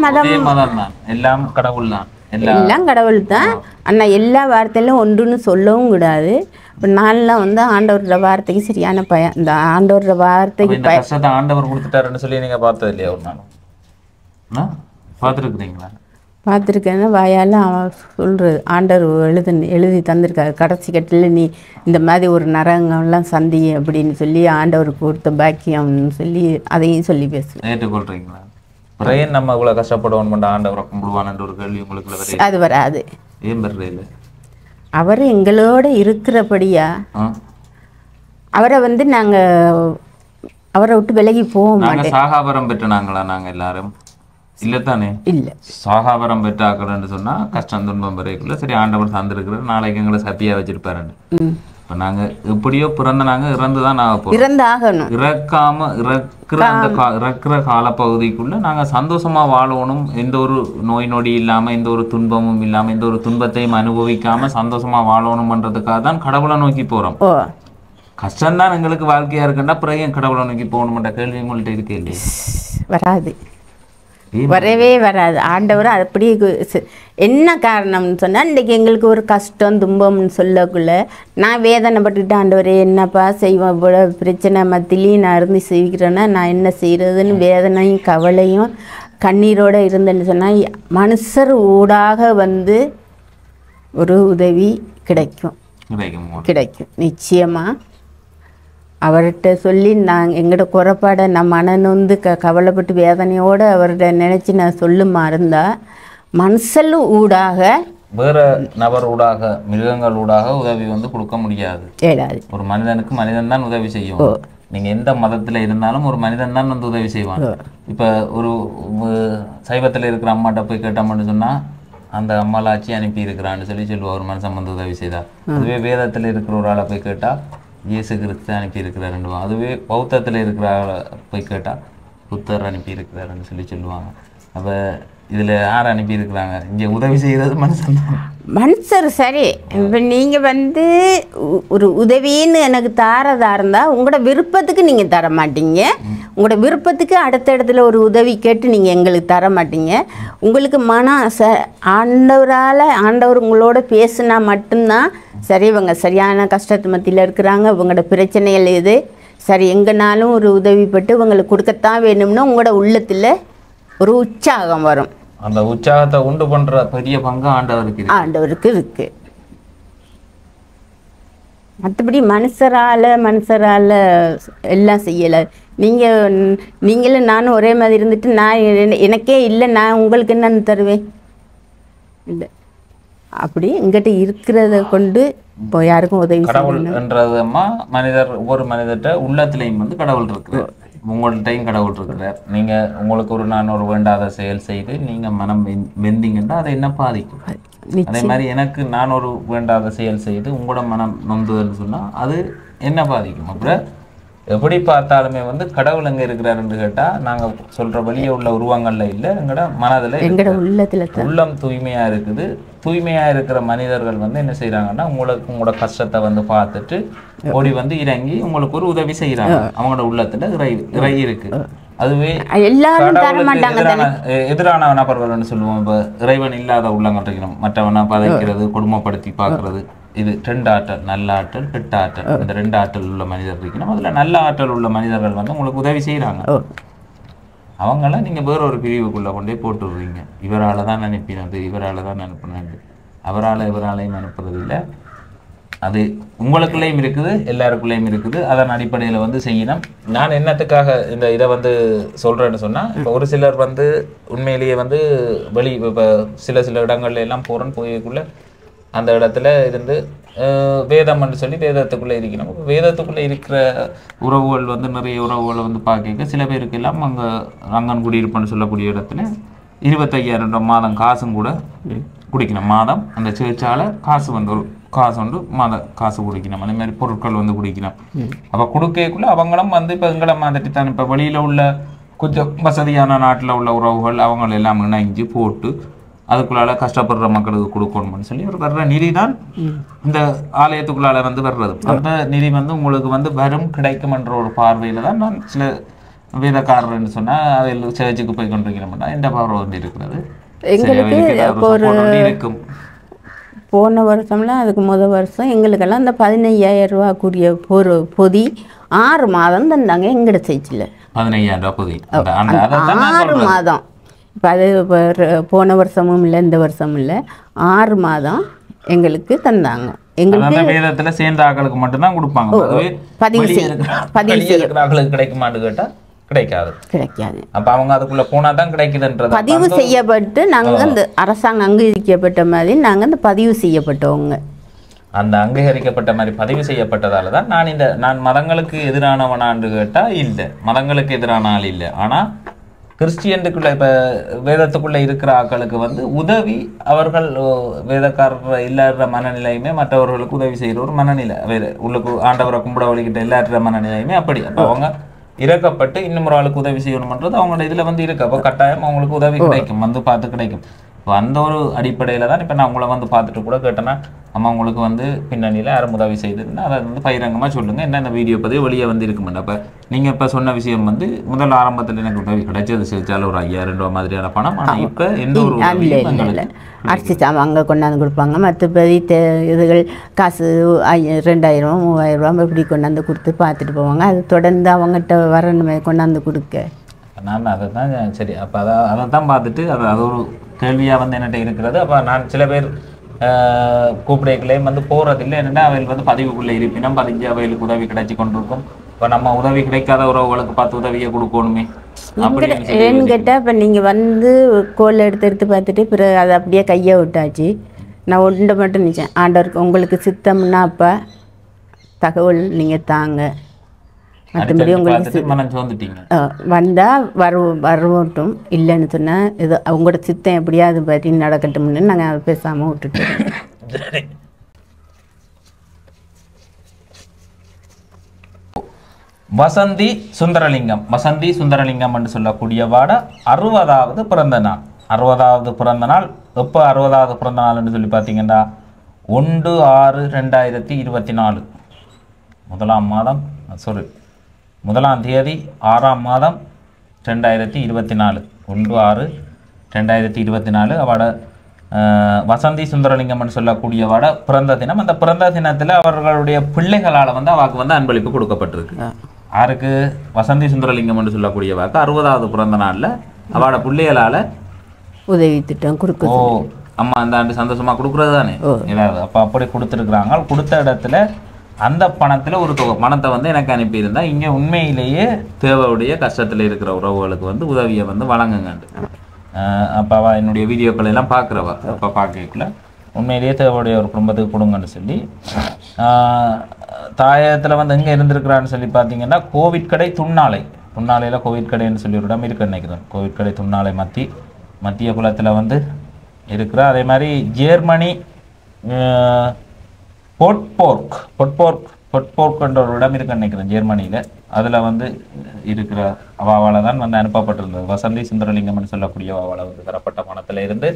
மதம் தான், எல்லாம் கடவுள் தான், எல்லாம் கடவுள் தான். ஆனால் எல்லா வார்த்தையிலும் ஒன்றுன்னு சொல்லவும் கூடாது. இப்போ நான்லாம் வந்து ஆண்டவரோட வார்த்தைக்கு சரியான பயம். இந்த ஆண்டவரோட வார்த்தைக்கு கஷ்டத்தை ஆண்டவர் கொடுத்துட்டாருன்னு சொல்லி நீங்கள் பார்த்தது இல்லையா ஒரு நாள்? பார்த்துருக்குறீங்களா? பார்த்துருக்கேன்னா வாயால் அவன் சொல்கிறது ஆண்டவர் எழுதி தந்திருக்காரு. கடைசி கட்டில் நீ இந்த மாதிரி ஒரு நரங்கம்லாம் சந்தி அப்படின்னு சொல்லி ஆண்டவருக்கு கொடுத்த பாக்கியம்னு சொல்லி அதையும் சொல்லி பேசுவேன். ஏற்றுக்கொள்றீங்களா? பிரேன் நம்ம இவ்வளோ கஷ்டப்படுவோம் பண்ண ஆண்டவரை கும்பிடுவான்னு ஒரு கேள்வி உங்களுக்கு அது வராது. ஏன் பெறல? அவர் எங்களோட இருக்கிறபடியா அவரை வந்து நாங்கள் அவரை விட்டு விலகி போக மாட்டோம். சாகாபரம் பெற்றாங்களா நாங்கள் எல்லாரும்? இல்லைத்தானே? இல்லை. சாகாபரம் பெற்றாக்கலன்னு சொன்னால் கஷ்டம் துன்பம் வரைக்குள்ள சரி ஆண்டவர் தந்திருக்கிறார், நாளைக்கு எங்களை ஹாப்பியாக வச்சிருப்பாருன்னு. இப்போ நாங்கள் எப்படியோ பிறந்த நாங்கள் இறந்து தான் நாங்கள் இறந்தாகணும். இறக்குற காலப்பகுதிக்குள்ளே நாங்கள் சந்தோஷமாக வாழணும். எந்த ஒரு நோய் நொடி இல்லாமல், எந்த ஒரு துன்பமும் இல்லாமல், எந்த ஒரு துன்பத்தையும் அனுபவிக்காமல் சந்தோஷமாக வாழணுமன்றதுக்காக தான் கடவுளை நோக்கி போகிறோம். கஷ்டம்தான் எங்களுக்கு வாழ்க்கையாக இருக்குன்னா பிறகு என் கடவுளை நோக்கி போகணுமென்ற கேள்வி உங்கள்கிட்ட இருக்கே இல்லையே? வராது, வரவே வராது. ஆண்டவர் அப்படி என்ன காரணம்னு சொன்னால் இன்றைக்கி எங்களுக்கு ஒரு கஷ்டம் துன்பம்னு சொல்லக்குள்ள நான் வேதனைப்பட்டுக்கிட்டு ஆண்டவரே என்னப்பா செய்வோம், இவ்வளோ பிரச்சனை மத்தியிலையும் நான் இருந்து செய்கிறேன்னா நான் என்ன செய்கிறதுன்னு வேதனையும் கவலையும் கண்ணீரோடு இருந்தேன்னு சொன்னால் மனுஷர் ஊடாக வந்து ஒரு உதவி கிடைக்கும் நிச்சயமாக. அவர்கிட்ட சொல்லி நான் எங்களோட குறைபாடை நான் மனநொந்து கவலைப்பட்டு வேதனையோடு அவர்கிட்ட நினச்சி நான் சொல்லுமா இருந்தால் மனுஷலும் ஊடாக வேற நபர் ஊடாக மிருகங்கள் ஊடாக உதவி வந்து கொடுக்க முடியாது. ஒரு மனிதனுக்கு மனிதன் தான் உதவி செய்யும். நீங்கள் எந்த மதத்தில் இருந்தாலும் ஒரு மனிதன் தான் வந்து உதவி செய்வான். இப்போ ஒரு சைவத்தில் இருக்கிற அம்மாட்ட போய் கேட்டோம்னு சொன்னால் அந்த அம்மாலாச்சி அனுப்பி இருக்கிறான்னு சொல்லுவா ஒரு மனுஷன் வந்து உதவி செய்தார். அதுவே வேதத்தில் இருக்கிற ஒரு ஆளை போய் கேட்டால் இயேசு கிறிஸ்து அனுப்பி இருக்கிறாருன்னு. அதுவே பௌத்தத்தில் இருக்கிற போய் கேட்டால் புத்தர் அனுப்பி இருக்கிறாருன்னு சொல்லுவாங்க. அப்போ இதில் யார் அனுப்பியிருக்கிறாங்க? இங்கே உதவி செய்கிறது மனுஷர். சரி, இப்போ நீங்கள் வந்து ஒரு உதவின்னு எனக்கு தாரதா இருந்தால் உங்களோட விருப்பத்துக்கு நீங்கள் தர மாட்டீங்க. உங்களோட விருப்பத்துக்கு அடுத்த இடத்துல ஒரு உதவி கேட்டு நீங்கள் எங்களுக்கு தர மாட்டீங்க. உங்களுக்கு ஆண்டவர் உங்களோட பேசுனா மட்டும்தான் சரி இவங்க சரியான கஷ்டத்து மத்தியில் இருக்கிறாங்க, இவங்களோட பிரச்சனைகள் எது சரி எங்கேனாலும் ஒரு உதவிப்பட்டு இவங்களுக்கு கொடுக்கத்தான் வேணும்னா உங்களோட உள்ளத்தில் ஒரு உற்சாகம் வரும். அந்த உற்சாகத்தை உண்டு பண்ற பெரிய பங்கு ஆண்டவருக்கு இருக்கு. மற்றபடி மனுஷரால எல்லாம் செய்யலை. நீங்களும் நானும் ஒரே மாதிரி இருந்துட்டு நான் எனக்கே இல்லை நான் உங்களுக்கு என்னன்னு தருவேன் இல்லை. அப்படி எங்கிட்ட இருக்கிறத கொண்டு இப்போ யாருக்கும் உதவி கடவுள்ன்றதுமா மனிதர் ஒவ்வொரு மனிதர்கிட்ட உள்ளத்திலையும் வந்து கடவுள் இருக்கிறார், உங்கள்கிட்டையும் கடவுள் இருக்கிறார். நீங்கள் உங்களுக்கு நான் ஒரு வேண்டாத செயல் செய்து நீங்கள் மனம் வெந்தீங்கன்னா அதை என்ன பாதிக்கும்? அதே மாதிரி எனக்கு நான் ஒரு வேண்டாத செயல் செய்து உங்களோட மனம் நொந்துன்னு சொன்னால் அது என்ன பாதிக்கும்? அப்புறம் எப்படி பார்த்தாலுமே வந்து கடவுள் எங்கே இருக்கிறாருன்னு கேட்டால் நாங்கள் சொல்கிற வழியே உள்ள உருவங்களில் இல்லை, எங்களோட மனதில் உள்ளம் தூய்மையாக இருக்குது. தூய்மையாக இருக்கிற மனிதர்கள் வந்து என்ன செய்கிறாங்கன்னா உங்களோட கஷ்டத்தை வந்து பார்த்துட்டு ஓடி வந்து இறங்கி உங்களுக்கு ஒரு உதவி செய்கிறாங்க. அவங்களோட உள்ளத்தில் இறை இருக்கு. அதுவே எதிரான நபர்கள்னு சொல்லுவோம். இப்போ இறைவன் இல்லாத உள்ளங்கள் இருக்கணும், மற்றவனை பதைக்கிறது, கொடுமைப்படுத்தி பார்க்கறது. இது 2 ஆற்றல், நல்ல ஆற்றல் கெட்ட ஆற்றல். இந்த 2 ஆற்றல் உள்ள மனிதர் இருக்கணும். அதில் நல்ல ஆற்றல் உள்ள மனிதர்கள் வந்து உங்களுக்கு உதவி செய்கிறாங்க. அவங்கள நீங்கள் வேற ஒரு பிரிவுக்குள்ளே கொண்டே போட்டு விடுறீங்க. இவரால் தான் அனுப்பினது, இவரால் தான் அனுப்பினது, இவராலையும் அனுப்புறது இல்லை. அது உங்களுக்குள்ளேயும் இருக்குது, எல்லாருக்குள்ளேயும் இருக்குது. அதன் அடிப்படையில் வந்து செய்யணும். நான் என்னத்துக்காக இந்த இதை வந்து சொல்கிறேன்னு சொன்னால், இப்போ ஒரு சிலர் வந்து உண்மையிலேயே வந்து இப்போ சில இடங்கள்ல எல்லாம் போகிறேன்னு போய்க்குள்ளே அந்த இடத்துல இருந்து வேதம்னு சொல்லி வேதத்துக்குள்ளே இருக்கணும். வேதத்துக்குள்ளே இருக்கிற உறவுகள் வந்து நிறைய உறவுகளை வந்து பார்க்க சில பேருக்கு எல்லாம் அங்கே ரங்கன் குடியிருப்புன்னு சொல்லக்கூடிய இடத்துல 25,000 மாதம் காசும் கூட குடிக்கணும். மாதம் அந்த சேர்ச்சால காசு வந்து ஒரு காசு வந்து காசு குடிக்கணும். அதே மாதிரி பொருட்கள் வந்து குடிக்கணும். அப்போ கொடுக்கக்குள்ள அவங்களும் வந்து இப்போ எங்களை மாதிரி தான் இப்போ வெளியில் உள்ள கொஞ்சம் வசதியான நாட்டில் உள்ள உறவுகள் அவங்கள எல்லாம் இணைஞ்சு போட்டு அதுக்குள்ளால கஷ்டப்படுற மக்களுக்கு கொடுக்கணும்னு சொல்லி ஒரு வர்ற நிதி தான் இந்த ஆலயத்துக்குள்ளால வந்து வர்றது. அந்த நிதி வந்து உங்களுக்கு வந்து வரும் கிடைக்கும்ன்ற ஒரு பார்வையில தான் நான் சில வேதக்காரர்னு சொன்னா அதில் சேர்ச்சுக்கு போய் கொண்டிருக்கிறோம்னா இந்த பார்வை வந்து இருக்கிறது. இருக்கும் போன வருஷம்லாம் அதுக்கு முதல் வருஷம் எங்களுக்கெல்லாம் இந்த 15,000 ரூபாக்குரிய ஒரு பொதி 6 மாதம் தந்தாங்க. எங்கட சேர்ச்சில் 15,000 பொதி 6 மாதம். இப்போ அது போன வருஷமும் இல்லை இந்த வருஷமும் இல்லை, 6 மாதம் எங்களுக்கு தந்தாங்க. எங்களுக்கு வேதத்துல சேர்ந்த ஆட்களுக்கு மட்டும்தான் கொடுப்பாங்க. பதிவு கிடைக்குமான்னு கேட்டா கிடைக்காது. அப்ப அவங்க அதுக்குள்ள போனா தான் கிடைக்குதுன்றது. பதிவு செய்யப்பட்டு நாங்க அந்த அரசாங்கம் அங்கீகரிக்கப்பட்ட மாதிரி நாங்க அந்த பதிவு செய்யப்பட்டவங்க. அந்த அங்கீகரிக்கப்பட்ட மாதிரி பதிவு செய்யப்பட்டதால தான் நான் மதங்களுக்கு எதிரானவனான்னு கேட்டா இல்லை, மதங்களுக்கு எதிரான ஆள் இல்லை. ஆனா கிறிஸ்டியனுக்குள்ள இப்ப வேதத்துக்குள்ள இருக்கிற ஆட்களுக்கு வந்து உதவி, அவர்கள் வேதக்காரர் இல்லாத மனநிலையுமே மற்றவர்களுக்கு உதவி செய்யற ஒரு மனநிலை, உள்ளுக்கு ஆண்டவரை கும்பிட வழிகிட்ட இல்லாத மனநிலையுமே அப்படி. அப்ப அவங்க இறக்கப்பட்டு இன்னும் ஒரு ஆளுக்கு உதவி செய்யணும்ன்றது அவங்களோட இதுல வந்து இருக்கு. அப்போ கட்டாயம் அவங்களுக்கு உதவி கிடைக்கும், வந்து பார்த்து கிடைக்கும். இப்போ அந்த ஒரு அடிப்படையில தான் இப்போ நான் உங்களை வந்து பார்த்துட்டு கூட கேட்டேன்னா, அம்மா உங்களுக்கு வந்து பின்னணியில் யாரும் உதவி செய்திருந்தா அதை வந்து பகிரங்கமாக சொல்லுங்கள், என்ன இந்த வீடியோ பதிவு வெளியே வந்து இருக்குமாட்டா. அப்போ நீங்கள் இப்போ சொன்ன விஷயம் வந்து முதல் ஆரம்பத்தில் எனக்கு உதவி கிடைச்சது சேர்த்தாலும் ஒரு 5,000 ரூபா மாதிரியான பணம். ஆனால் இப்போ எந்த ஒரு அரிசி சாமான் அங்கே கொண்டாந்து கொடுப்பாங்க. மற்றபடி இதுகள் காசு 2,000 3,000 ரூபா இப்படி கொண்டாந்து கொடுத்து பார்த்துட்டு போவாங்க. அது தொடர்ந்து அவங்ககிட்ட வரணுமே கொண்டாந்து கொடுக்க. நான் அதை தான் சரி, அப்போ அதை தான் பார்த்துட்டு அது ஒரு கேள்வியாக வந்து என்கிட்ட இருக்கிறது. அப்போ நான் சில பேர் கூப்பிடைகளையும் வந்து போகிறதில்லை. என்னென்னா அவைகள் வந்து பதிவுக்குள்ளே இருப்பினும் பதிஞ்சு அவைகளுக்கு உதவி கிடைச்சி கொண்டிருக்கும். இப்போ நம்ம உதவி கிடைக்காத உறவுகளுக்கு பார்த்து உதவியை கொடுக்கணுமே ஏன்னு கேட்டால், இப்போ நீங்கள் வந்து கோல் எடுத்து பார்த்துட்டு பிறகு அதை அப்படியே கையை விட்டாச்சு. நான் ஒன்றை மட்டும் நினச்சேன், ஆண்டவருக்கு உங்களுக்கு சித்தம்னா அப்போ தகவல் நீங்கள் தாங்க, மற்றபடி உங்களுக்கு வந்தால் வரட்டும், இல்லைன்னு சொன்னால் இது அவங்களோட சித்தம் எப்படியா அது பற்றி நடக்கட்டும்னு நாங்கள் பேசாமல் விட்டுட்டோம். வசந்தி சுந்தரலிங்கம் என்று சொல்லக்கூடியவாட 60வது பிறந்த நாள். 60வது பிறந்த நாள் எப்போ 60வது பிறந்த நாள் என்று சொல்லி பார்த்தீங்கன்னா 1/6/2024 முதலாம் தேதி 6ஆம் மாதம் 2024 1/6/2024 அவட வசந்தி சுந்தரலிங்கம்னு சொல்லக்கூடியவாட பிறந்த தினம். அந்த பிறந்த தினத்தில் அவர்களுடைய பிள்ளைகளால் வந்து அவாக்கு வந்து அன்பளிப்பு கொடுக்கப்பட்டிருக்கு. யாருக்கு? வசந்தி சுந்தரலிங்கம்னு சொல்லக்கூடியவாக்கு 60வது பிறந்த நாளில் அவட பிள்ளைகளால் உதவி திட்டம் கொடுக்கும். அம்மா அந்த ஆண்டு சந்தோஷமா கொடுக்குறது தானே ஏதாவது. அப்போ அப்படி கொடுத்துருக்குறாங்க. கொடுத்த இடத்துல அந்த பணத்தில் ஒரு தொகை பணத்தை வந்து எனக்கு அனுப்பியிருந்தா, இங்கே உண்மையிலேயே தேவையுடைய கஷ்டத்தில் இருக்கிற உறவுகளுக்கு வந்து உதவியை வந்து வழங்குங்கண்டு. அப்போ அவள் என்னுடைய வீடியோக்கள் எல்லாம் பார்க்குறவா. அப்போ பார்க்கல உண்மையிலேயே தேவையுடைய ஒரு குடும்பத்துக்கு கொடுங்கன்னு சொல்லி தாயத்தில் வந்து எங்கே இருந்திருக்கிறான்னு சொல்லி பார்த்தீங்கன்னா, கோவிட் கடை துண்ணாலையில் கோவிட் கடைன்னு சொல்லி ஒரு இடம் இருக்குன்னு நினைக்கிறேன். கோவிட் கடை துண்ணாலை மத்திய குளத்தில் வந்து இருக்கிற. அதே மாதிரி ஜெர்மனி பொட்போர்க்ன்ற ஒரு இடம் இருக்குன்னு நினைக்கிறேன் ஜெர்மனியில். அதில் வந்து இருக்கிற அவாவால் தான் வந்து அனுப்பப்பட்டிருந்தது. வசந்தி சுந்தரலிங்கம்னு சொல்லக்கூடிய அவாவால் வந்து தரப்பட்ட பணத்தில் இருந்து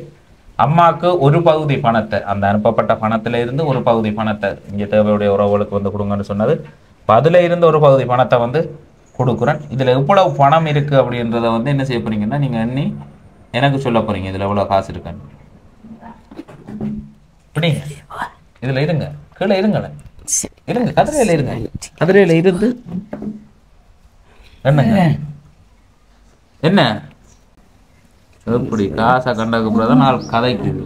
அம்மாவுக்கு ஒரு பகுதி பணத்தை, அந்த அனுப்பப்பட்ட பணத்தில் இருந்து ஒரு பகுதி பணத்தை இங்கே தேவையுடைய உறவுகளுக்கு வந்து கொடுங்கன்னு சொன்னது. அதில் இருந்து ஒரு பகுதி பணத்தை வந்து கொடுக்குறேன். இதில் எவ்வளவு பணம் இருக்குது அப்படின்றத வந்து என்ன செய்ய போறீங்கன்னா, நீங்கள் எண்ணி எனக்கு சொல்ல போறீங்க இதில் எவ்வளோ காசு இருக்குன்னு. இப்படிங்க இதில் இருங்க, கீழே இருங்களேன், இருங்க, கதிரையில் இருங்க. கதிரையில் இருந்து என்னங்க என்ன எப்படி காசை கண்டதுக்கப்புறம் நாள் கதைக்குது.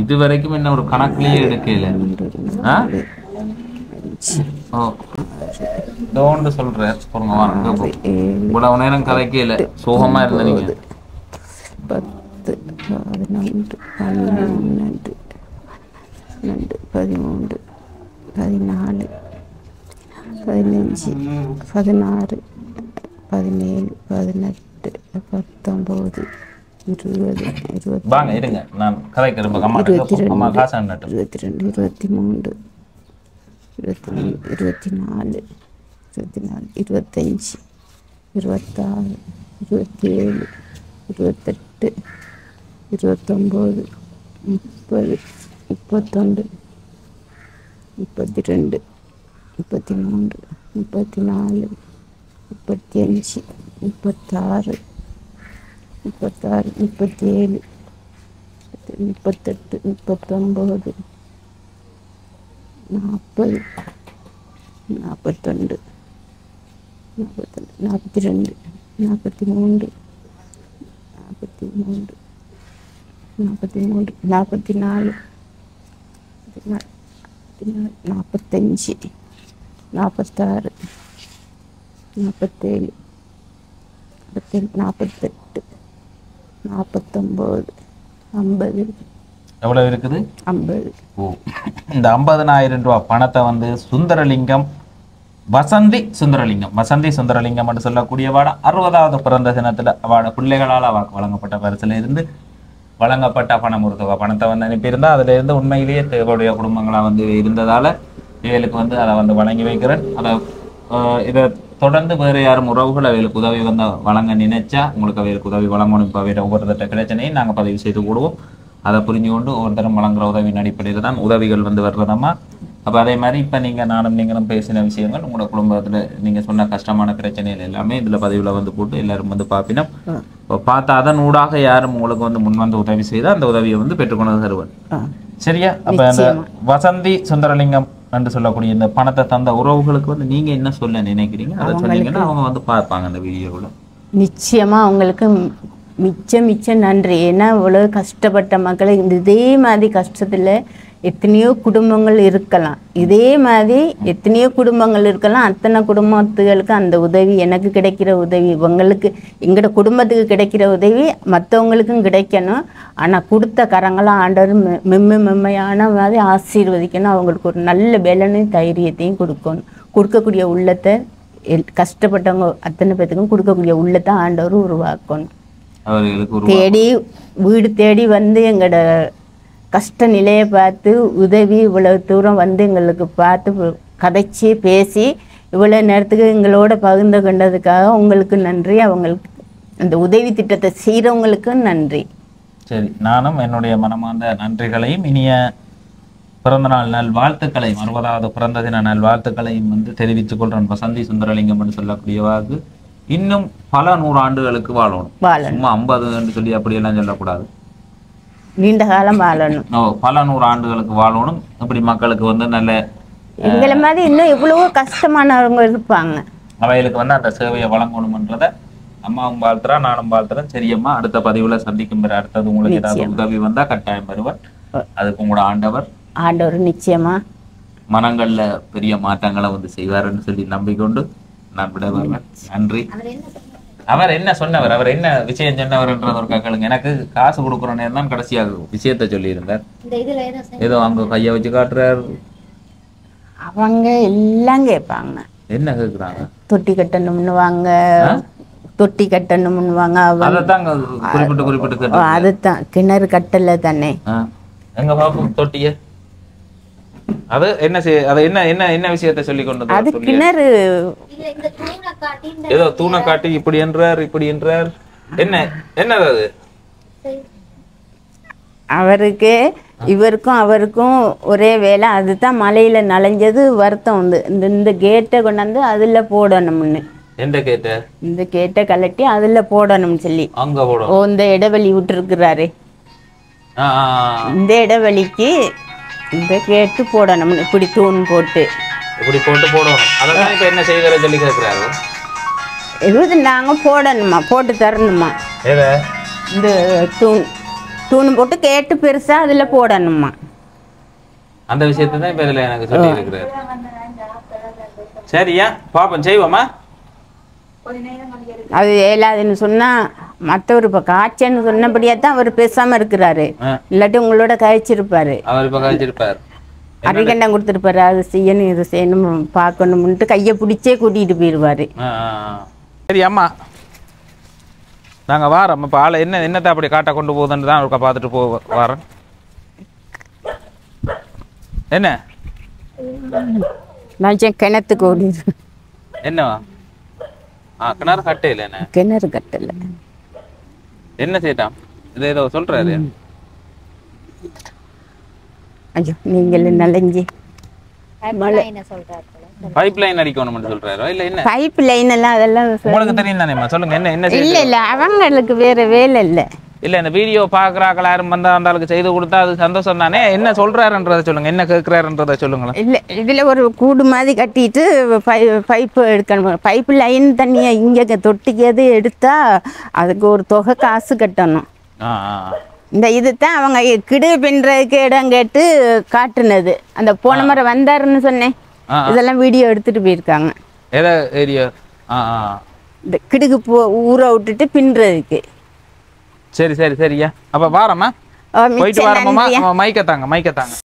இது வரைக்கும் என்ன ஒரு கணக்குலயே எடுக்கல. ஓ சொல்றேன் இவ்வளவு நேரம் கதைக்கல, சோகமா இருந்த நீங்க. 10, 11, 12, 12 13 14 15 16 17 18 19 20 வாங்க இருங்க நான் கதைக்கிறேன் அம்மா அம்மா காசு அண்ணட்டும் 22 23 24 25 26 27 28 29 30 31 32 33 34 35 36 37 38 39 40 41 42 43 44 45 46 47 47 48 49 50 எவ்வளவு இருக்குது 50. ஓ இந்த 50,000 ரூபாய் பணத்தை வந்து சுந்தரலிங்கம் வசந்தி சுந்தரலிங்கம் என்று சொல்லக்கூடிய வாட 60வது பிறந்த தினத்துல அவட பிள்ளைகளால் அவருக்கு வழங்கப்பட்ட பரிசுல இருந்து வழங்கப்பட்ட பணம் ஒரு தொகை பணத்தை வந்து அனுப்பியிருந்தா அதுல இருந்து உண்மையிலேயே தேவையுடைய குடும்பங்களா வந்து இருந்ததால இவளுக்கு வந்து அதை வந்து வழங்கி வைக்கிறேன். அதை இதை தொடர்ந்து வேறு யாரும் உறவுகள் அவைகளுக்கு உதவி வந்து வழங்க நினைச்சா உங்களுக்கு அவைகளுக்கு உதவி வழங்கணும். இப்போ அவையோட ஒவ்வொருத்தட்ட கிடைச்சனையும் நாங்கள் பதிவு செய்து போடுவோம். அதை புரிஞ்சு கொண்டு ஒவ்வொருத்தரும் வழங்குற உதவியின் அடிப்படையில் தான் உதவிகள் வந்து வர்றதம்மா. அப்போ அதே மாதிரி இப்போ நீங்களும் பேசின விஷயங்கள் உங்களோட குடும்பத்தில் நீங்கள் சொன்ன கஷ்டமான பிரச்சனைகள் எல்லாமே இதில் பதிவில் வந்து போட்டு எல்லாரும் வந்து பார்ப்பினோம். இப்போ பார்த்தா அதன் ஊடாக யாரும் உங்களுக்கு வந்து முன் வந்து உதவி செய்தால் அந்த உதவியை வந்து பெற்றுக்கொண்டு தருவேன். சரியா? அப்போ அந்த வசந்தி சுந்தரலிங்கம் என்று சொல்லக்கூடிய இந்த பணத்தை தந்த உறவுகளுக்கு வந்து நீங்க என்ன சொல்ல நினைக்கிறீங்க அதை சொன்னீங்கன்னா அவங்க வந்து பார்ப்பாங்க அந்த வீடியோவில். நிச்சயமா அவங்களுக்கு மிச்சம் நன்றி. ஏன்னா இவ்வளவு கஷ்டப்பட்ட மக்களை இதே மாதிரி கஷ்டத்துல எத்தனையோ குடும்பங்கள் இருக்கலாம், இதே மாதிரி எத்தனையோ குடும்பங்கள் இருக்கலாம். அத்தனை குடும்பத்துகளுக்கு அந்த உதவி எனக்கு கிடைக்கிற உதவி இவங்களுக்கு எங்களோட குடும்பத்துக்கு கிடைக்கிற உதவி மற்றவங்களுக்கும் கிடைக்கணும். ஆனால் கொடுத்த கரங்களாம் ஆண்டவர் மெம்மையான மாதிரி ஆசீர்வதிக்கணும். அவங்களுக்கு ஒரு நல்ல பலனையும் தைரியத்தையும் கொடுக்கணும். கொடுக்கக்கூடிய உள்ளத்தை கஷ்டப்பட்டவங்க அத்தனை பேத்துக்கும் கொடுக்கக்கூடிய உள்ளத்தை ஆண்டவர் உருவாக்கணும். தேடி வீடு தேடி வந்து எங்களோட கஷ்ட நிலையை பார்த்து உதவி இவ்வளவு தூரம் வந்து எங்களுக்கு பார்த்து கதைச்சி பேசி இவ்வளோ நேரத்துக்கு எங்களோட பகிர்ந்து கொண்டதுக்காக உங்களுக்கு நன்றி. அவங்களுக்கு அந்த உதவி திட்டத்தை செய்கிறவங்களுக்கும் நன்றி. சரி, நானும் என்னுடைய மனமார்ந்த நன்றிகளையும் இனிய பிறந்தநாள் நல்வாழ்த்துக்களையும் 60வது பிறந்த தின நல்வாழ்த்துக்களையும் வந்து தெரிவித்துக் கொள்றேன். வசந்தி சுந்தரலிங்கம் என்று சொல்லக்கூடியவாக்கு இன்னும் பல 100 ஆண்டுகளுக்கு வாழணும். சும்மா 50 சொல்லி அப்படியெல்லாம் சொல்லக்கூடாது, நீண்ட காலம் வாழணும். பல 100 ஆண்டுகளுக்கு வாழணும். அப்படி மக்களுக்கு வந்து நல்ல எங்களை மாதிரி இன்னும் எவ்வளவோ கஷ்டமானவங்க இருப்பாங்க, அவைகளுக்கு வந்து அந்த சேவையை வழங்கணும்ன்றத அம்மாவும் வாழ்த்துறா, நானும் வாழ்த்துறேன். சரியம்மா, அடுத்த பதிவுல சந்திக்கும் பெற அடுத்தது உங்களுக்கு ஏதாவது உதவி வந்தா கட்டாயம் வருவார். அதுக்கு உங்களோட ஆண்டவர் நிச்சயமா மனங்கள்ல பெரிய மாற்றங்களை வந்து செய்வாருன்னு சொல்லி நம்பிக்கொண்டு நான் விட வருவேன். நன்றி. அவர் என்ன சொன்னவர், அவர் என்ன விஷயம் சொன்னவர்ன்றது ஒரு கேளுங்க. எனக்கு காசு கொடுக்குற நேரம் தான் கடைசியாக விஷயத்த சொல்லி இருந்தார். ஏதோ அங்க கைய வச்சு காட்டுறாரு. அவங்க எல்லாம் கேட்பாங்க. என்ன கேக்குறாங்க? தொட்டி கட்டணும்னுவாங்க, தொட்டி கட்டணும்னுவாங்க. அதைத்தான் குறிப்பிட்டு அதுதான் கிணறு கட்டல தானே. எங்க பாப்போம் தொட்டிய. அது என்ன அது என்ன என்ன என்ன விஷயத்தை சொல்லி கொண்டு அது கிணறு ஏதோ தூணை காட்டி இப்படி என்றார் என்ன என்னது அது? அவருக்கு இவருக்கும் ஒரே வேலை. அதுதான் மலையில நனைஞ்சது வருத்தம் வந்து இந்த கேட்டை கொண்டாந்து அதுல போடணும்னு. எந்த கேட்ட? இந்த கேட்டை கலட்டி அதுல போடணும்னு சொல்லி அங்க போடணும். இந்த இடைவெளி விட்டுருக்குறாரு. இந்த இடைவெளிக்கு இந்த கேட்டு போடணும்னு இப்படி தூண் போட்டு இப்படி போடணும். அதெல்லாம் இப்ப என்ன செய்யற சொல்லி கேட்கிறாரு. இது நாங்க போடணுமா, போட்டு தரணுமா. இந்த தூண் போட்டு கேட்டு பெருசா அதுல போடணுமா. அந்த விஷயத்தை தான் இப்ப இதுல எனக்கு சொல்லி இருக்கிறாரு. சரியா பாப்போம், செய்வோமா. அது ஏலாதுன்னு சொன்னா மற்றவர் இப்ப காய்ச்சன்னு சொன்னபடியா தான் அவர் பேசாம இருக்கிறாரு. இல்லாட்டி உங்களோட காய்ச்சிருப்பாரு. அவர் இப்ப காய்ச்சிருப்பாரு. அறிகண்டம் கொடுத்துருப்பாரு, அது செய்யணும் இது செய்யணும் பார்க்கணும்ன்ட்டு கையை பிடிச்சே கூட்டிகிட்டு போயிடுவார். சரி அம்மா, நாங்கள் வாரோம். இப்போ ஆளை என்னத்தை அப்படி காட்ட கொண்டு போகுதுன்னு தான் அவருக்கா பார்த்துட்டு வரேன். என்ன நான் கிணத்துக்கு ஓடிடு. என்னவா? கிணறு கட்டையில் என்ன? கிணறு கட்டல. என்ன செய்யட்டான்? இது ஏதோ சொல்றாரு. ஐயோ நீங்கள் நலஞ்சி பைப் லைன் அடிக்கணும்னு சொல்றாரு. இல்ல என்ன பைப் லைன் எல்லாம் அதெல்லாம் உங்களுக்கு தெரியும் தானேம்மா? சொல்லுங்க என்ன என்ன இல்ல இல்ல அவங்களுக்கு வேற வேலை இல்ல. இல்ல இந்த வீடியோ பாக்குறாக்கள் யாரும் வந்தா அந்த ஆளுக்கு செய்து கொடுத்தா அது சந்தோஷம் தானே. என்ன சொல்றாருன்றதை சொல்லுங்க, என்ன கேட்கிறாருன்றதை சொல்லுங்களேன். இல்ல இதுல ஒரு கூடு மாதிரி கட்டிட்டு பைப்பு எடுக்கணும். பைப் லைன் தண்ணியை இங்க தொட்டிக்கது எடுத்தா அதுக்கு ஒரு தொகை காசு கட்டணும். இந்த இதுதான் அவங்க கிடு பின்றதுக்கு இடம் கேட்டு காட்டுனது. அந்த போன முறை வந்தாருன்னு சொன்னேன், இதெல்லாம் வீடியோ எடுத்துட்டு போயிருக்காங்க. இந்த கிடுக்கு ஊற விட்டுட்டு பின்றதுக்கு. சரி சரி சரியா. அப்ப வாரம்மா, போயிட்டு வாரம்மா. மைக்கத்தாங்க மைக்கத்தாங்க.